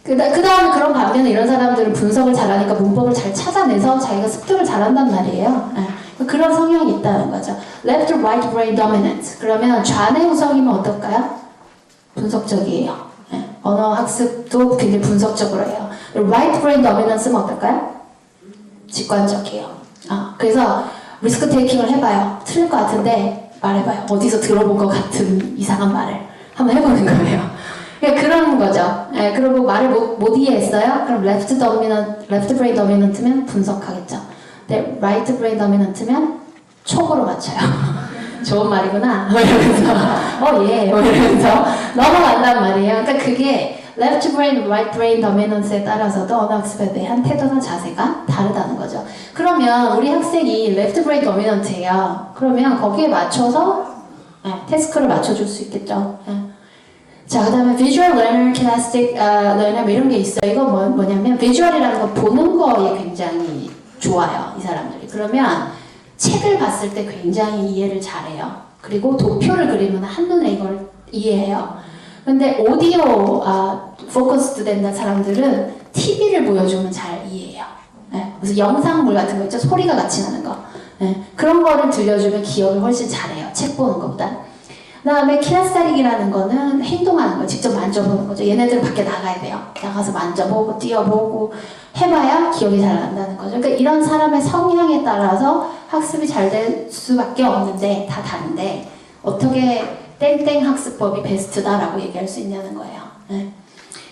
그 다음에 그런 반면에 이런 사람들은 분석을 잘하니까 문법을 잘 찾아내서 자기가 습득을 잘한단 말이에요. 네. 그런 성향이 있다는 거죠. Left right brain dominant. 그러면 좌뇌우성이면 어떨까요? 분석적이에요. 네. 언어 학습도 굉장히 분석적으로 해요. Right brain dominance는 어떨까요? 직관적이에요. 그래서 리스크 테이킹을 해봐요. 틀릴 것 같은데 말해봐요. 어디서 들어본 것 같은 이상한 말을 한번 해보는 거예요. 그러니까 그런 거죠. 네, 그리고 말을 못 이해했어요? 그럼 left brain dominant면 분석하겠죠. 근데 right brain dominant면 촉으로 맞춰요. 좋은 말이구나. 이러면서 예. 이러면서 넘어간단 말이에요. 그러니까 그게 left brain, right brain dominance에 따라서도 언어 학습에 대한 태도나 자세가 다르다는 거죠. 그러면 우리 학생이 left brain dominant예요. 그러면 거기에 맞춰서 태스크를 맞춰줄 수 있겠죠. 자, 그 다음에 visual learner, kinesthetic learner 뭐 이런 게 있어요. 이거 뭐냐면 visual이라는 거 보는 거에 굉장히 좋아요. 이 사람들이. 그러면 책을 봤을 때 굉장히 이해를 잘해요. 그리고 도표를 그리면 한눈에 이걸 이해해요. 근데 오디오 포커스드 된 사람들은 TV를 보여주면 잘 이해해요. 네. 그래서 영상물 같은 거 있죠? 소리가 같이 나는 거. 네. 그런 거를 들려주면 기억을 훨씬 잘해요. 책 보는 것보다. 그 다음에 키네스테틱이라는 거는 행동하는 거, 직접 만져보는 거죠. 얘네들은 밖에 나가야 돼요. 나가서 만져보고 뛰어보고 해봐야 기억이 잘 난다는 거죠. 그러니까 이런 사람의 성향에 따라서 학습이 잘 될 수밖에 없는데 다 다른데 어떻게 땡땡 학습법이 베스트다라고 얘기할 수 있냐는 거예요. 네.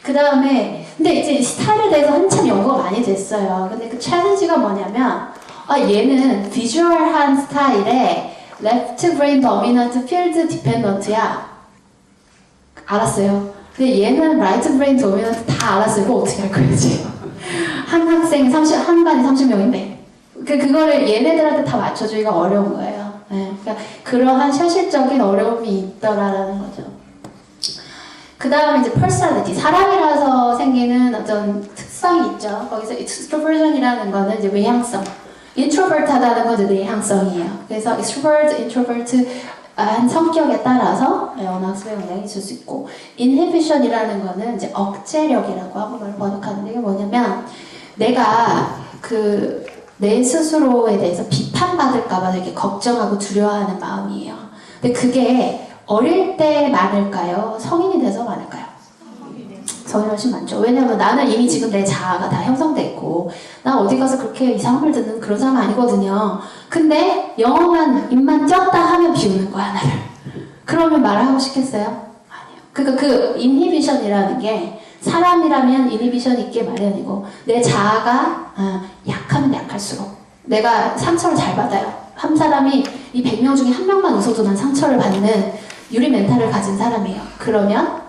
그 다음에 근데 이제 스타일에 대해서 한참 연구가 많이 됐어요. 근데 그 챌린지가 뭐냐면 얘는 비주얼한 스타일에 Left brain dominant, field dependent야. 알았어요. 근데 얘는 right brain dominant 다 알았어요. 이거 어떻게 할 거예요, 지금? 한 학생 한 반에 30명인데. 그거를 얘네들한테 다 맞춰주기가 어려운 거예요. 네. 그러니까 그러한 현실적인 어려움이 있더라라는 거죠. 그 다음에 이제 personality. 사람이라서 생기는 어떤 특성이 있죠. 거기서 extroversion이라는 거는 이제 외향성. 인트로버트하다는 건 내향성이에요. 그래서 extrovert, introvert 한 성격에 따라서 언어 학습에 영향이 있을 수 있고 inhibition이라는 거는 이제 억제력이라고 한국어를 번역하는데 이게 뭐냐면 내가 내 스스로에 대해서 비판받을까봐 되게 걱정하고 두려워하는 마음이에요. 근데 그게 어릴 때 많을까요? 성인이 돼서 많을까요? 성이 훨씬 많죠. 왜냐면 나는 이미 지금 내 자아가 다 형성돼 있고 나 어디 가서 그렇게 이상한 말 듣는 그런 사람 아니거든요. 근데 영어만 입만 쪘다 하면 비우는 거야 나를. 그러면 말을 하고 싶겠어요? 아니요. 그러니까 그 인히비션이라는 게 사람이라면 인히비션 있게 마련이고 내 자아가 약하면 약할수록 내가 상처를 잘 받아요. 한 사람이 이 100명 중에 한 명만 웃어도 난 상처를 받는 유리 멘탈을 가진 사람이에요. 그러면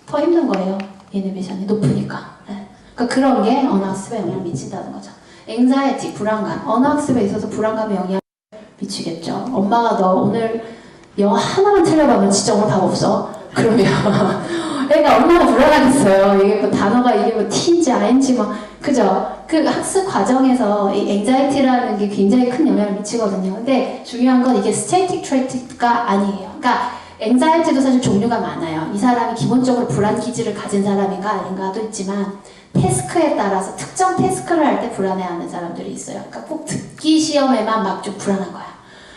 더 힘든 거예요. 인히비션이 높으니까. 네. 그러니까 그런 게 언어 학습에 영향을 미친다는 거죠. anxiety, 불안감. 언어 학습에 있어서 불안감에 영향을 미치겠죠. 엄마가 너 오늘 영어 하나만 틀려봐면 진짜 오늘 밥 없어. 그러면 그러니까 얼마나 불안하겠어요. 이게 뭐 단어가 이게 뭐 T인지 I인지 뭐 그죠? 그 학습 과정에서 이 anxiety라는 게 굉장히 큰 영향을 미치거든요. 근데 중요한 건 이게 static trait가 아니에요. 그러니까 anxiety도 사실 종류가 많아요. 이 사람이 기본적으로 불안 기질을 가진 사람인가 아닌가도 있지만 태스크에 따라서 특정 태스크를 할 때 불안해하는 사람들이 있어요. 그러니까 꼭 듣기 시험에만 막 좀 불안한 거야.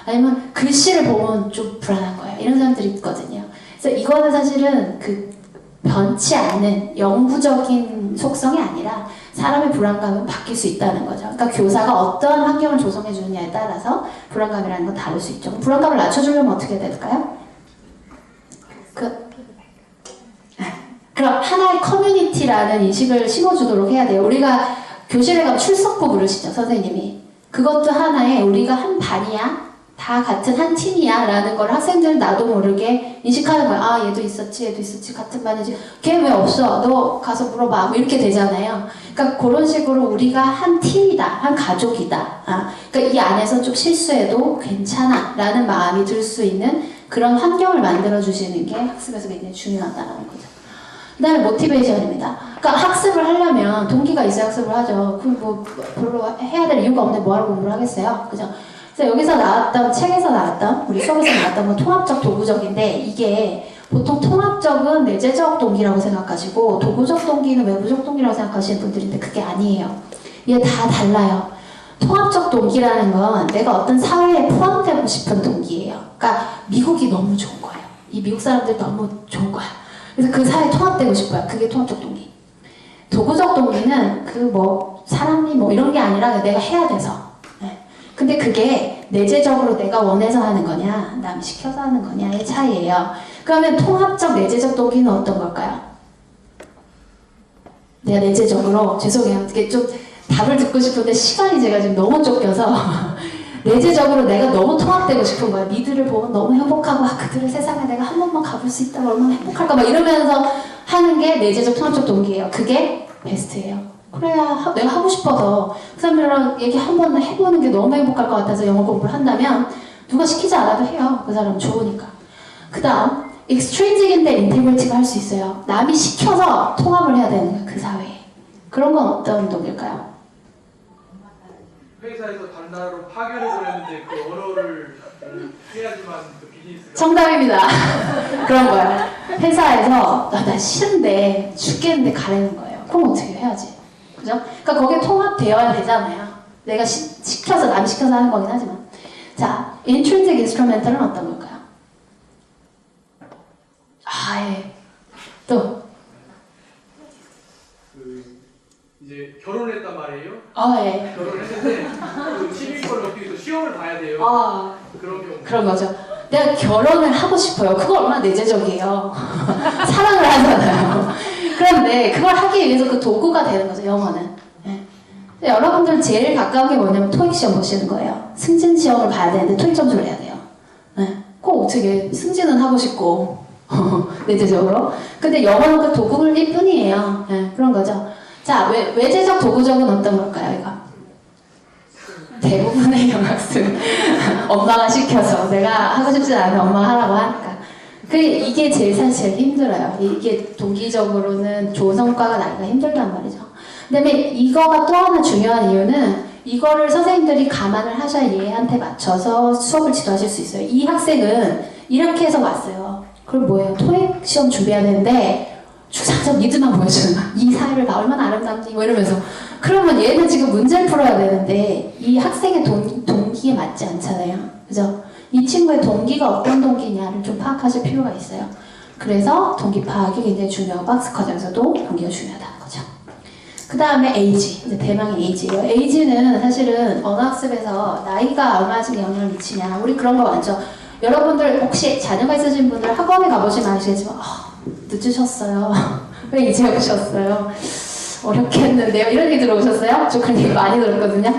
아니면 글씨를 보면 좀 불안한 거예요. 이런 사람들이 있거든요. 그래서 이거는 사실은 변치 않는 영구적인 속성이 아니라 사람의 불안감은 바뀔 수 있다는 거죠. 그러니까 교사가 어떠한 환경을 조성해 주느냐에 따라서 불안감이라는 건 다를 수 있죠. 불안감을 낮춰주려면 어떻게 해야 될까요? 그럼 하나의 커뮤니티라는 인식을 심어주도록 해야 돼요. 우리가 교실에 가면 출석부 부르시죠, 선생님이. 그것도 하나의 우리가 한 반이야, 다 같은 한 팀이야 라는 걸 학생들은 나도 모르게 인식하는 거야. 아, 얘도 있었지, 같은 반이지. 걔 왜 없어? 너 가서 물어봐. 뭐 이렇게 되잖아요. 그러니까 그런 식으로 우리가 한 팀이다, 한 가족이다. 그러니까 이 안에서 좀 실수해도 괜찮아 라는 마음이 들 수 있는 그런 환경을 만들어주시는 게 학습에서 굉장히 중요하다는 거죠. 그 다음에 모티베이션입니다. 그러니까 학습을 하려면 동기가 있어야 학습을 하죠. 뭐 별로 해야 될 이유가 없는데 뭐하러 공부를 하겠어요? 그죠? 그래서 여기서 나왔던, 책에서 나왔던, 우리 수업에서 나왔던 건 통합적, 도구적인데 이게 보통 통합적은 내재적 동기라고 생각하시고 도구적 동기는 외부적 동기라고 생각하시는 분들인데 그게 아니에요. 이게 다 달라요. 통합적 동기라는 건 내가 어떤 사회에 포함되고 싶은 동기예요. 그러니까 미국이 너무 좋은 거예요. 이 미국 사람들 너무 좋은 거야. 그래서 그 사회에 통합되고 싶어요. 그게 통합적 동기. 도구적 동기는 그 뭐 사람이 뭐 이런 게 아니라 내가 해야 돼서. 네. 근데 그게 내재적으로 내가 원해서 하는 거냐, 남이 시켜서 하는 거냐의 차이예요. 그러면 통합적 내재적 동기는 어떤 걸까요? 내가 내재적으로, 죄송해요. 이게 좀 답을 듣고 싶은데 시간이 제가 지금 너무 쫓겨서 내재적으로 내가 너무 통합되고 싶은 거야. 니들을 보면 너무 행복하고 그들의 세상에 내가 한 번만 가볼 수 있다면 얼마나 행복할까 막 이러면서 하는 게 내재적 통합적 동기예요. 그게 베스트예요. 그래야 내가 하고 싶어서 그 사람들이랑 얘기 한 번 해보는 게 너무 행복할 것 같아서 영어 공부를 한다면 누가 시키지 않아도 해요. 그 사람은 좋으니까. 그 다음 extrinsic인데 인테그리티가 할 수 있어요. 남이 시켜서 통합을 해야 되는 거예요. 그 사회에. 그런 건 어떤 동기일까요? 회사에서 단나라로 파견을 보냈는데 그 언어를 해야지만 그 비즈니스가 정답입니다. 그런 거야. 회사에서 나 싫은데 죽겠는데 가라는 거예요. 그럼 어떻게 해야지? 그죠? 그러니까 거기에 통합되어야 되잖아요. 내가 시켜서 남이 시켜서 하는 거긴 하지만. 자, intrinsic instrumental은 어떤 걸까요? 예. 또. 이제 결혼을 했단 말이에요. 예. 결혼을 했는데 그 시민권을 얻기 위해서 시험을 봐야 돼요. 그런 경우. 그런 거죠. 내가 결혼을 하고 싶어요. 그거 얼마나 내재적이에요. 사랑을 하잖아요. 그런데 그걸 하기 위해서 그 도구가 되는 거죠, 영어는. 네. 여러분들 제일 가까운 게 뭐냐면 토익 시험 보시는 거예요. 승진 시험을 봐야 되는데 토익 점수를 내야 돼요. 네. 꼭 어떻게 승진은 하고 싶고 내재적으로. 근데 영어는 그 도구일 뿐이에요. 네, 그런 거죠. 자, 외재적 도구적은 어떤 걸까요, 이거? 대부분의 경학습 엄마가 시켜서 내가 하고 싶지 않은데 엄마가 하라고 하니까 이게 사실 제일 힘들어요. 이게 동기적으로는 좋은 성과가 나기가 힘들단 말이죠. 그 다음에 이거가 또 하나 중요한 이유는 이거를 선생님들이 감안을 하셔야 얘한테 맞춰서 수업을 지도하실 수 있어요. 이 학생은 이렇게 해서 왔어요. 그럼 뭐예요? 토익 시험 준비해야 되는데 주상적 니드만 보여주는 거야. 이 사회를 나 얼마나 아름답니? 뭐 이러면서. 그러면 얘는 지금 문제를 풀어야 되는데 이 학생의 동기에 맞지 않잖아요. 그죠? 이 친구의 동기가 어떤 동기냐를 좀 파악하실 필요가 있어요. 그래서 동기 파악이 굉장히 중요하고 박스커전에서도 동기가 중요하다는 거죠. 그 다음에 에이지. 이제 대망의 에이지예요. 에이지는 사실은 언어학습에서 나이가 얼마씩 영향을 미치냐. 우리 그런 거 많죠. 여러분들 혹시 자녀가 있으신 분들 학원에 가보시면 아시겠지만 늦으셨어요. 왜 이제 오셨어요? 어렵겠는데요? 이런 얘기 들어오셨어요? 저 그런 얘기 많이 들었거든요.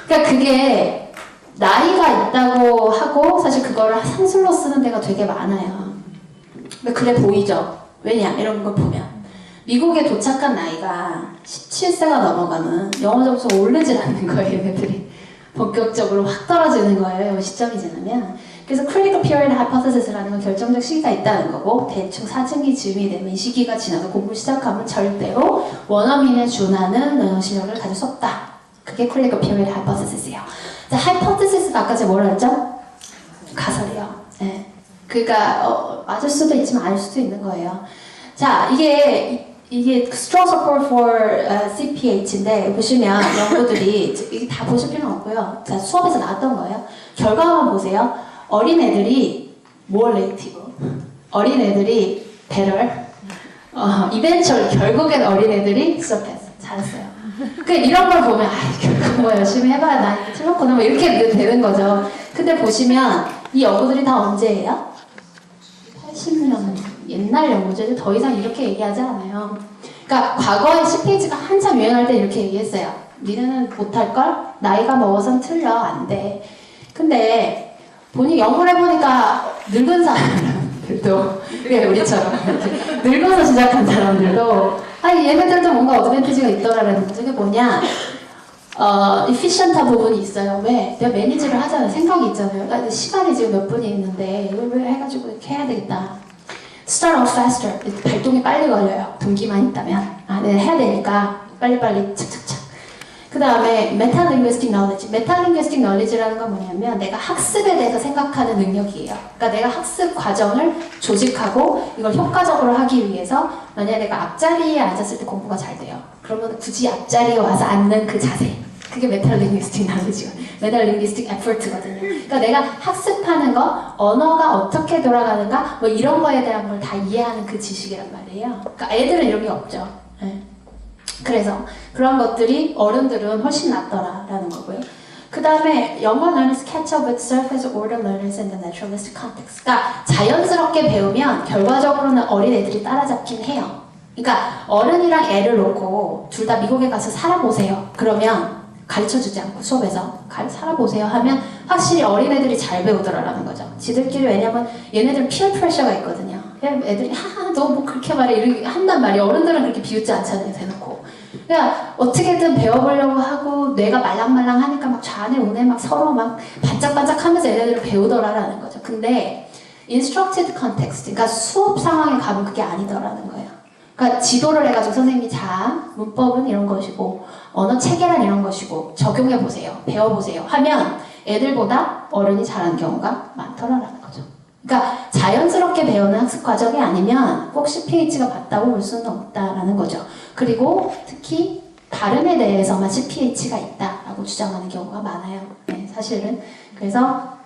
그러니까 그게 나이가 있다고 하고 사실 그거를 산술로 쓰는 데가 되게 많아요. 근데 그래 보이죠? 왜냐? 이런 걸 보면 미국에 도착한 나이가 17세가 넘어가면 영어 점수가 오르질 않는 거예요. 얘네들이 본격적으로 확 떨어지는 거예요. 시점이 지나면. 그래서 critical period hypothesis라는 건 결정적 시기가 있다는 거고 대충 사춘기 즈음이 되면 이 시기가 지나서 공부 시작하면 절대로 원어민에 준하는 언어 실력을 가질 수 없다. 그게 critical period hypothesis예요. 자, hypothesis가 아까 제가 뭐라 했죠? 가설이요. 네. 그러니까 맞을 수도 있지만 아닐 수도 있는 거예요. 자, 이게 strong support for CPH인데 보시면 연구들이 이게 다 보실 필요는 없고요. 자, 수업에서 나왔던 거예요. 결과만 보세요. 어린애들이 more relative, 어린애들이 better, eventual, 결국엔 어린애들이 surpass, 잘했어요. 그 이런 걸 보면 결국 뭐 열심히 해봐야 나 틀렸구나 뭐 이렇게 되는 거죠. 근데 보시면 이 연구들이 다 언제예요? 80년 옛날 연구죠. 더 이상 이렇게 얘기하지 않아요. 그러니까 과거에 CPH가 한참 유행할 때 이렇게 얘기했어요. 니네는 못할걸? 나이가 먹어선 틀려. 안 돼. 근데 본인이 연구를 해보니까 늙은 사람들도 그게 우리처럼 늙어서 시작한 사람들도 얘네들도 뭔가 어드밴티지가 있더라라는 거죠. 그게 뭐냐 efficient한 부분이 있어요. 왜? 내가 매니지를 하잖아요. 생각이 있잖아요. 시간이 지금 몇 분이 있는데 이걸 왜 해가지고 이렇게 해야 되겠다. Start off faster. 발동이 빨리 걸려요. 동기만 있다면. 내가 해야 되니까 빨리빨리 착착착. 그 다음에 Metalinguistic Knowledge. Metalinguistic Knowledge라는 건 뭐냐면 내가 학습에 대해서 생각하는 능력이에요. 그러니까 내가 학습 과정을 조직하고 이걸 효과적으로 하기 위해서 만약에 내가 앞자리에 앉았을 때 공부가 잘 돼요. 그러면 굳이 앞자리에 와서 앉는 그 자세. 그게 메타링귀스틱 나누지요. 메타링귀스틱 에포트거든요. 그러니까 내가 학습하는 거, 언어가 어떻게 돌아가는가, 뭐 이런 거에 대한 걸 다 이해하는 그 지식이란 말이에요. 그러니까 애들은 이런 게 없죠. 네. 그래서 그런 것들이 어른들은 훨씬 낫더라라는 거고요. 그 다음에 영어 learners catch up with surface order learners in the naturalistic context. 그러니까 자연스럽게 배우면 결과적으로는 어린 애들이 따라잡긴 해요. 그러니까 어른이랑 애를 놓고 둘 다 미국에 가서 살아보세요. 그러면 가르쳐주지 않고 수업에서 살아보세요 하면 확실히 어린애들이 잘 배우더라라는 거죠. 지들끼리 왜냐면 얘네들은 피어 프레셔가 있거든요. 애들이 하하 너 뭐 그렇게 말해 이렇게 한단 말이에요. 어른들은 그렇게 비웃지 않잖아요. 대놓고. 그러니까 어떻게든 배워보려고 하고 뇌가 말랑말랑 하니까 막 좌뇌 우뇌 막 서로 막 반짝반짝 하면서 얘네들을 배우더라라는 거죠. 근데 instructed context, 그러니까 수업 상황에 가면 그게 아니더라는 거예요. 그러니까 지도를 해가지고 선생님이 자 문법은 이런 것이고 언어 체계란 이런 것이고 적용해보세요. 배워보세요. 하면 애들보다 어른이 잘하는 경우가 많더라라는 거죠. 그러니까 자연스럽게 배우는 학습 과정이 아니면 꼭 CPH가 맞다고 볼 수는 없다라는 거죠. 그리고 특히 발음에 대해서만 CPH가 있다라고 주장하는 경우가 많아요. 네, 사실은. 그래서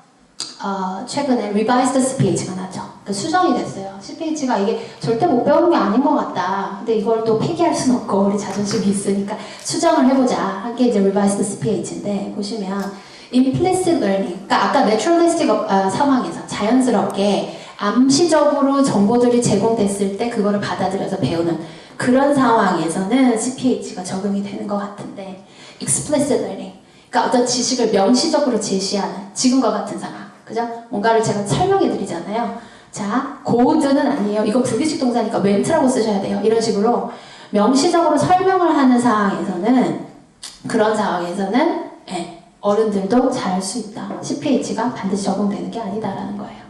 최근에 revised CPH가 나죠. 그러니까 수정이 됐어요. CPH가 이게 절대 못 배우는 게 아닌 것 같다. 근데 이걸 또 폐기할 수는 없고 우리 자존심이 있으니까 수정을 해보자. 한 게 이제 revised CPH인데 보시면 implicit learning, 그러니까 아까 naturalistic 상황에서 자연스럽게 암시적으로 정보들이 제공됐을 때 그거를 받아들여서 배우는 그런 상황에서는 CPH가 적용이 되는 것 같은데 explicit learning, 그러니까 어떤 지식을 명시적으로 제시하는 지금과 같은 상황, 그죠? 뭔가를 제가 설명해 드리잖아요. 자, 고드는 아니에요. 이건 불규칙 동사니까 멘트라고 쓰셔야 돼요. 이런 식으로 명시적으로 설명을 하는 상황에서는 그런 상황에서는 어른들도 잘할 수 있다. CPH가 반드시 적용되는 게 아니다라는 거예요.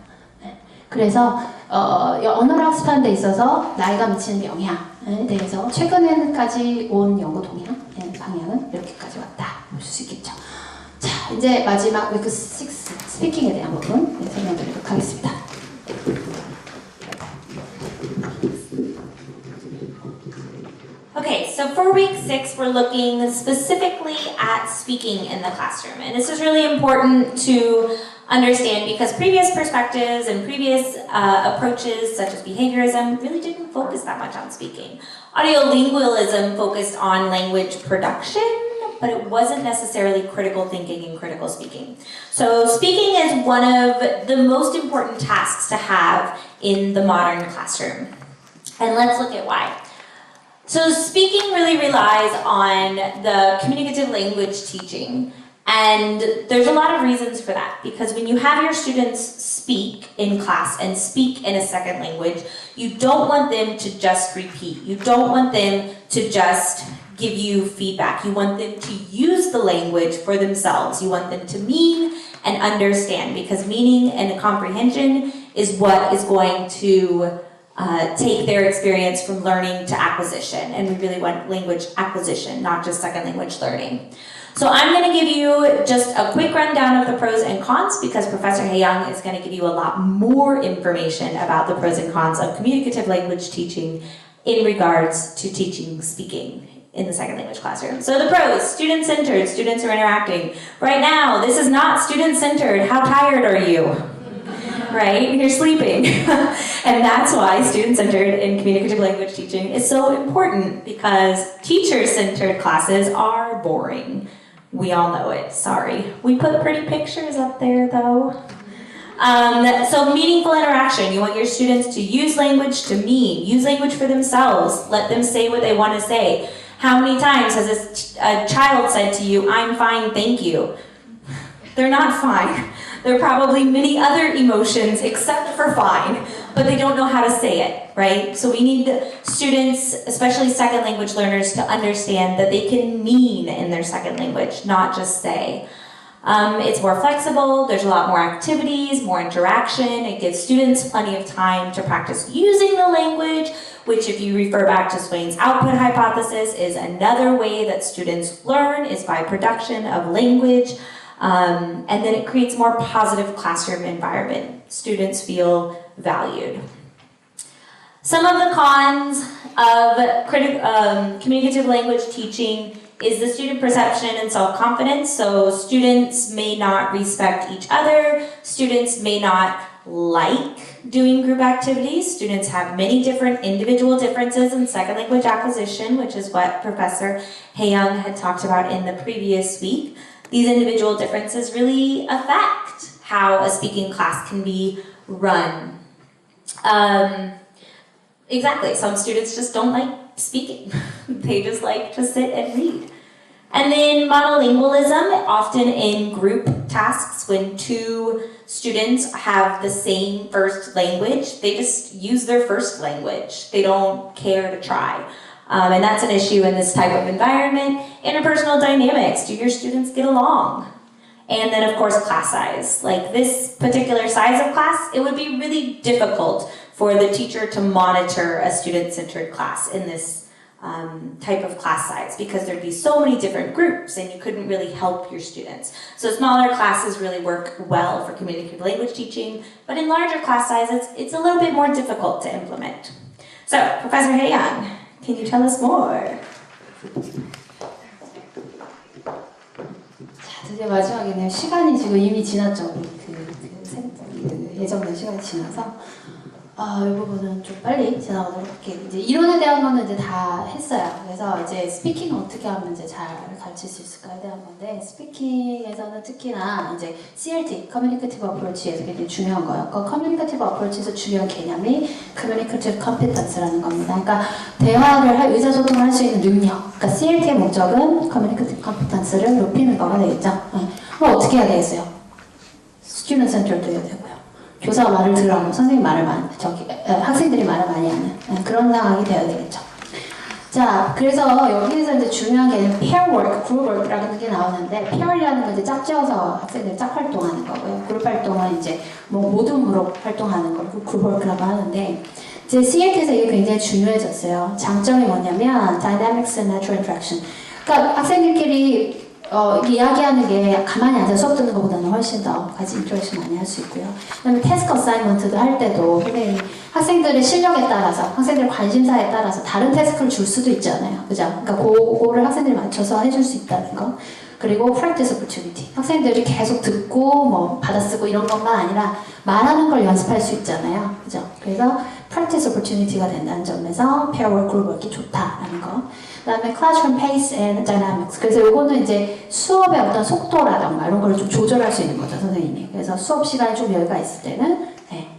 그래서 언어를 학습하는 데 있어서 나이가 미치는 영향에 대해서 최근에까지 온 연구 동향 방향은 이렇게까지 왔다 보실 수 있겠죠. 자, 이제 마지막 week 6 스피킹에 대한 부분 설명드리도록 하겠습니다. Okay, so for week 6, we're looking specifically at speaking in the classroom. And this is really important to understand because previous perspectives and previous approaches, such as behaviorism, really didn't focus that much on speaking. Audiolingualism focused on language production, but it wasn't necessarily critical thinking and critical speaking. So speaking is one of the most important tasks to have in the modern classroom. And let's look at why. So speaking really relies on the communicative language teaching, and there's a lot of reasons for that, because when you have your students speak in class and speak in a second language, you don't want them to just repeat. You don't want them to just give you feedback. You want them to use the language for themselves. You want them to mean and understand, because meaning and comprehension is what is going to take their experience from learning to acquisition. And we really want language acquisition, not just second language learning. So I'm going to give you just a quick rundown of the pros and cons, because Professor Hae-young is going to give you a lot more information about the pros and cons of communicative language teaching in regards to teaching speaking in the second language classroom. So the pros: student-centered, students are interacting. Right now, this is not student-centered. How tired are you? Right? You're sleeping. And that's why student-centered in communicative language teaching is so important, because teacher-centered classes are boring. We all know it, sorry. We put pretty pictures up there though. So meaningful interaction. You want your students to use language to mean, use language for themselves, let them say what they want to say. How many times has a child said to you, "I'm fine, thank you"? They're not fine. There are probably many other emotions except for fine, but they don't know how to say it, right? So we need students, especially second language learners, to understand that they can mean in their second language, not just say. It's more flexible, there's a lot more activities, more interaction. It gives students plenty of time to practice using the language, which, if you refer back to Swain's output hypothesis, is another way that students learn, is by production of language. And then it creates a more positive classroom environment. Students feel valued. Some of the cons of communicative language teaching is the student perception and self-confidence. So students may not respect each other, students may not like doing group activities. Students have many different individual differences in second language acquisition, which is what Professor Hae-young had talked about in the previous week. These individual differences really affect how a speaking class can be run. Exactly, some students just don't like speaking. They just like to sit and read. And then monolingualism, often in group tasks when two students have the same first language, they just use their first language. They don't care to try. And that's an issue in this type of environment. Interpersonal dynamics, do your students get along? And then of course class size. Like this particular size of class, it would be really difficult for the teacher to monitor a student-centered class in this type of class size because there'd be so many different groups and you couldn't really help your students. So smaller classes really work well for communicative language teaching, but in larger class sizes, it's a little bit more difficult to implement. So, Professor Hae-young, can you tell us more? 자, 드디어 마지막이네요. 시간이 지금 이미 지났죠. 예정된 시간이 지나서 이 부분은 좀 빨리 지나가도록 할게요. 이제 이론에 대한 거는 이제 다 했어요. 그래서 이제 스피킹 어떻게 하면 이제 잘 가르칠 수 있을까에 대한 건데, 스피킹에서는 특히나 이제 CLT, Communicative Approach에서 굉장히 중요한 거예요. 그 Communicative Approach에서 중요한 개념이 Communicative Competence라는 겁니다. 그러니까 대화를 의사소통을 할 수 있는 능력. 그러니까 CLT의 목적은 Communicative Competence를 높이는 거가 되겠죠. 그럼 어떻게 해야 되겠어요? Student Centered도 해야 되고요. 교사가 말을 들어하고 선생님 말을 학생들이 말을 많이 하는 그런 상황이 되어야 되겠죠. 자, 그래서 여기에서 이제 중요한 게 pair work, group work라는 게 나오는데, pair이라는 건 이제 짝지어서 학생들이 짝 활동하는 거고요. 그룹 활동은 이제 뭐 모둠으로 활동하는 걸 group work라고 하는데, 이제 CLT에서 이게 굉장히 중요해졌어요. 장점이 뭐냐면 dynamics and natural interaction. 그러니까 학생들끼리 이야기하는 게 가만히 앉아 수업 듣는 것보다는 훨씬 더 같이 인터랙션 많이 할 수 있고요. 그다음에 태스크 어사이먼트도 할 때도 선생님이 학생들의 실력에 따라서, 학생들 관심사에 따라서 다른 태스크를 줄 수도 있잖아요. 그죠? 그러니까 그거를 학생들이 맞춰서 해줄 수 있다는 거. 그리고 practice opportunity. 학생들이 계속 듣고 뭐 받아쓰고 이런 것만 아니라 말하는 걸 연습할 수 있잖아요. 그죠? 그래서 practice opportunity가 된다는 점에서 pair work, group work이 좋다라는 거. 그 다음에 classroom pace and dynamics. 그래서 요거는 이제 수업의 어떤 속도라던가 이런 걸 좀 조절할 수 있는 거죠, 선생님이. 그래서 수업 시간이 좀 여유가 있을 때는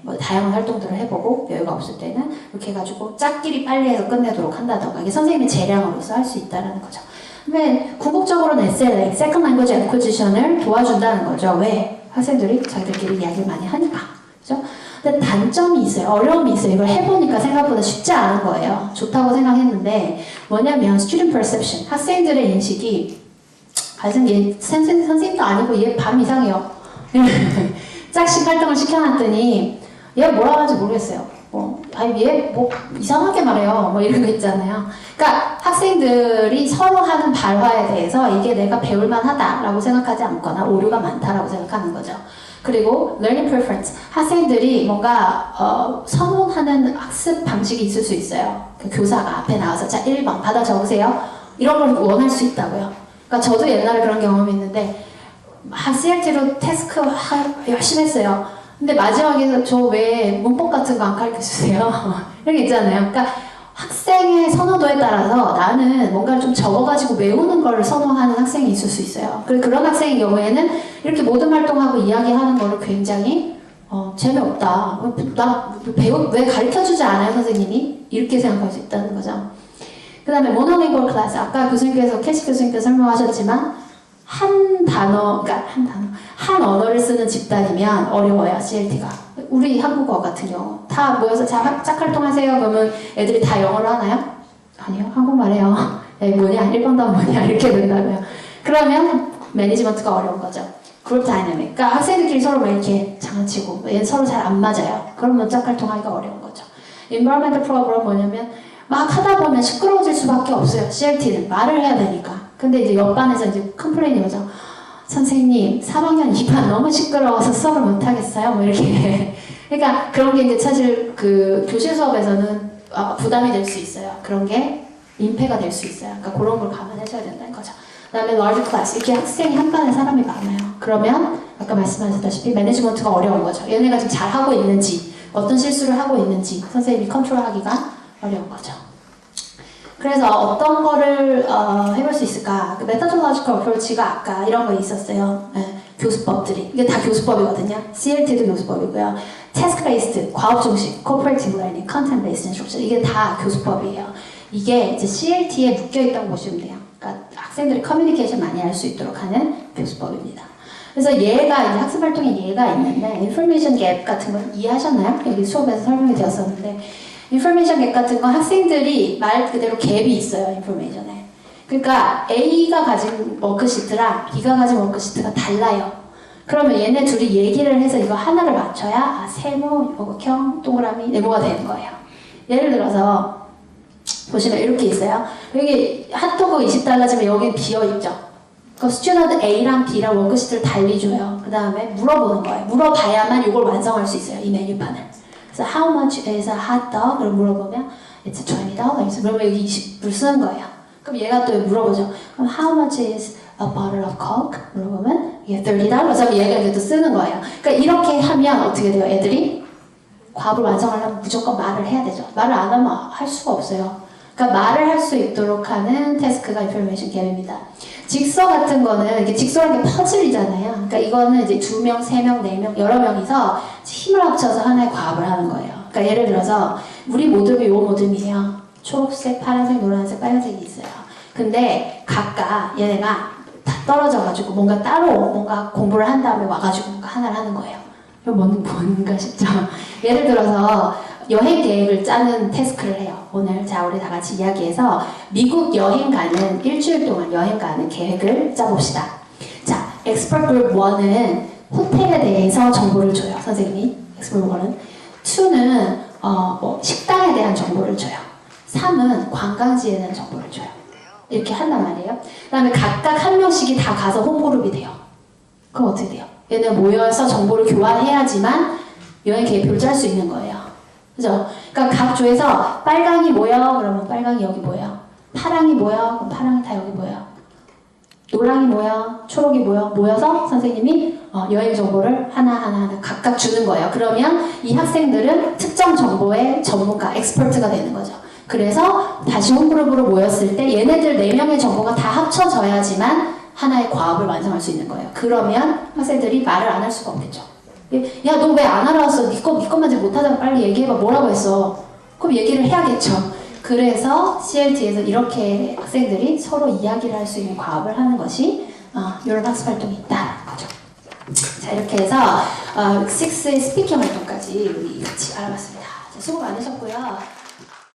뭐 다양한 활동들을 해보고, 여유가 없을 때는 이렇게 해가지고 짝끼리 빨리 해서 끝내도록 한다던가, 이게 선생님의 재량으로서 할 수 있다는 거죠. 근데 궁극적으로는 SLA, Second Language Acquisition을 도와준다는 거죠. 왜? 학생들이 자기들끼리 이야기를 많이 하니까. 그죠? 근데 단점이 있어요. 어려움이 있어요. 이걸 해보니까 생각보다 쉽지 않은 거예요. 좋다고 생각했는데 뭐냐면 student perception, 학생들의 인식이 선생님도 아니고 얘 밤 이상해요. 짝씩 활동을 시켜놨더니 얘가 뭐라고 하는지 모르겠어요. 얘 뭐 이상하게 말해요. 뭐 이런 거 있잖아요. 그러니까 학생들이 서로 하는 발화에 대해서 이게 내가 배울만 하다라고 생각하지 않거나 오류가 많다라고 생각하는 거죠. 그리고 learning preference, 학생들이 뭔가 선호하는 학습 방식이 있을 수 있어요. 그 교사가 앞에 나와서 자 1번 받아 적으세요. 이런 걸 원할 수 있다고요. 그러니까 저도 옛날에 그런 경험이 있는데 CLT로 태스크 열심히 했어요. 근데 마지막에 저 왜 문법 같은 거 안 가르쳐주세요? 이런 게 있잖아요. 그러니까 학생의 선호도에 따라서 나는 뭔가를 좀 적어가지고 외우는 걸 선호하는 학생이 있을 수 있어요. 그런 학생의 경우에는 이렇게 모든 활동하고 이야기하는 거를 굉장히 재미없다. 왜 가르쳐주지 않아요, 선생님이? 이렇게 생각할 수 있다는 거죠. 그 다음에 모노링구얼 클래스. 아까 교수님께서, 캐시 교수님께서 설명하셨지만 한 언어를 쓰는 집단이면 어려워요, CLT가. 우리 한국어 같은 경우 다 모여서 짝활동하세요 그러면 애들이 다 영어로 하나요? 아니요, 한국말해요. 뭐냐, 1번도 뭐냐 이렇게 된다고요. 그러면 매니지먼트가 어려운 거죠. 그룹 다이내믹. 그러니까 학생들끼리 서로 막 이렇게 장난치고 얘는 서로 잘 안 맞아요. 그러면 짝활동하기가 어려운 거죠. environmental problem 뭐냐면 막 하다 보면 시끄러워질 수밖에 없어요. CLT는 말을 해야 되니까. 근데 이제 옆반에서 이제 컴플레인이 오죠. 선생님, 3학년 2반 너무 시끄러워서 수업을 못 하겠어요. 뭐 이렇게. 그러니까 그런 게 이제 사실 그 교실 수업에서는 부담이 될 수 있어요. 그런 게 민폐가 될 수 있어요. 그러니까 그런 걸 감안하셔야 된다는 거죠. 그 다음에 large class, 이렇게 학생이 한 반에 사람이 많아요. 그러면 아까 말씀하셨다시피 매니지먼트가 어려운 거죠. 얘네가 지금 잘하고 있는지, 어떤 실수를 하고 있는지 선생님이 컨트롤하기가 어려운 거죠. 그래서 어떤 거를 해볼 수 있을까? 그 methodological approach가 아까 이런 거 있었어요. 네, 교수법들이. 이게 다 교수법이거든요. CLT도 교수법이고요. task-based, 과업 중심, cooperative learning, content-based instruction 이게 다 교수법이에요. 이게 이제 CLT에 묶여있다고 보시면 돼요. 그러니까 학생들이 커뮤니케이션 많이 할 수 있도록 하는 교수법입니다. 그래서 얘가 이제 학습 활동에 얘가 있는데 인포메이션 갭 같은 거 이해하셨나요? 여기 수업에서 설명이 되었었는데 인포메이션 갭 같은 건 학생들이 말 그대로 갭이 있어요. 인포메이션에. 그러니까 A가 가진 워크시트랑 B가 가진 워크시트가 달라요. 그러면 얘네 둘이 얘기를 해서 이거 하나를 맞춰야 세모, 요격형, 동그라미, 네모가 되는 거예요. 예를 들어서 보시면 이렇게 있어요. 여기 핫도그 $20지만 여기 비어있죠. 그 스튜던트 A랑 B랑 워크시트를 달리 줘요. 그 다음에 물어보는 거예요. 물어봐야만 이걸 완성할 수 있어요. 이 메뉴판을. 그래서 how much is a hot dog? 을 물어보면 it's $20. 그러면 여기 20불 쓰는 거예요. 그럼 얘가 또 물어보죠. 그럼 how much is a bottle of coke? 물어보면 이게 $30. 그럼 얘가 이제 또 쓰는 거예요. 그러니까 이렇게 하면 어떻게 돼요? 애들이 과업을 완성하려면 무조건 말을 해야 되죠. 말을 안 하면 할 수가 없어요. 그러니까 말을 할 수 있도록 하는 태스크가 인포메이션 갭입니다. 직서 같은 거는 이게 직서라는 게 퍼즐이잖아요. 그러니까 이거는 이제 2명, 3명, 4명, 여러 명이서 힘을 합쳐서 하나의 과업을 하는 거예요. 그러니까 예를 들어서 우리 모듬이 요 모듬이에요. 초록색, 파란색, 노란색, 빨간색이 있어요. 근데 각각 얘네가 다 떨어져가지고 뭔가 따로 뭔가 공부를 한 다음에 와가지고 뭔가 하나를 하는 거예요. 이거 뭔가 싶죠? 예를 들어서 여행 계획을 짜는 태스크를 해요. 오늘 자 우리 다 같이 이야기해서 미국 여행 가는 일주일 동안 여행 가는 계획을 짜봅시다. 자, 엑스퍼트 그룹 1은 호텔에 대해서 정보를 줘요. 선생님이 엑스퍼트 1은 2는 뭐 식당에 대한 정보를 줘요. 3은 관광지에 대한 정보를 줘요. 이렇게 한단 말이에요. 그 다음에 각각 한 명씩이 다 가서 홈그룹이 돼요. 그럼 어떻게 돼요? 얘네 모여서 정보를 교환해야지만 여행 계획표를 짤 수 있는 거예요. 그죠? 그러니까 각 조에서 빨강이 모여 그러면 빨강이 여기 모여. 파랑이 모여 그럼 파랑이 다 여기 모여. 노랑이 모여, 초록이 모여서 선생님이 여행 정보를 하나하나 각각 주는 거예요. 그러면 이 학생들은 특정 정보의 전문가, 엑스퍼트가 되는 거죠. 그래서 다시 홈그룹으로 모였을 때 얘네들 4명의 정보가 다 합쳐져야지만 하나의 과업을 완성할 수 있는 거예요. 그러면 학생들이 말을 안 할 수가 없겠죠. 야, 너 왜 안 알아왔어? 네 것만 잘 못하다고 빨리 얘기해봐. 뭐라고 했어? 그럼 얘기를 해야겠죠. 그래서 CLT에서 이렇게 학생들이 서로 이야기를 할 수 있는 과업을 하는 것이 이런 학습 활동이 있다는 거죠. 자, 이렇게 해서 6의 스피킹 활동까지 우리 같이 알아봤습니다. 자, 수고 많으셨고요.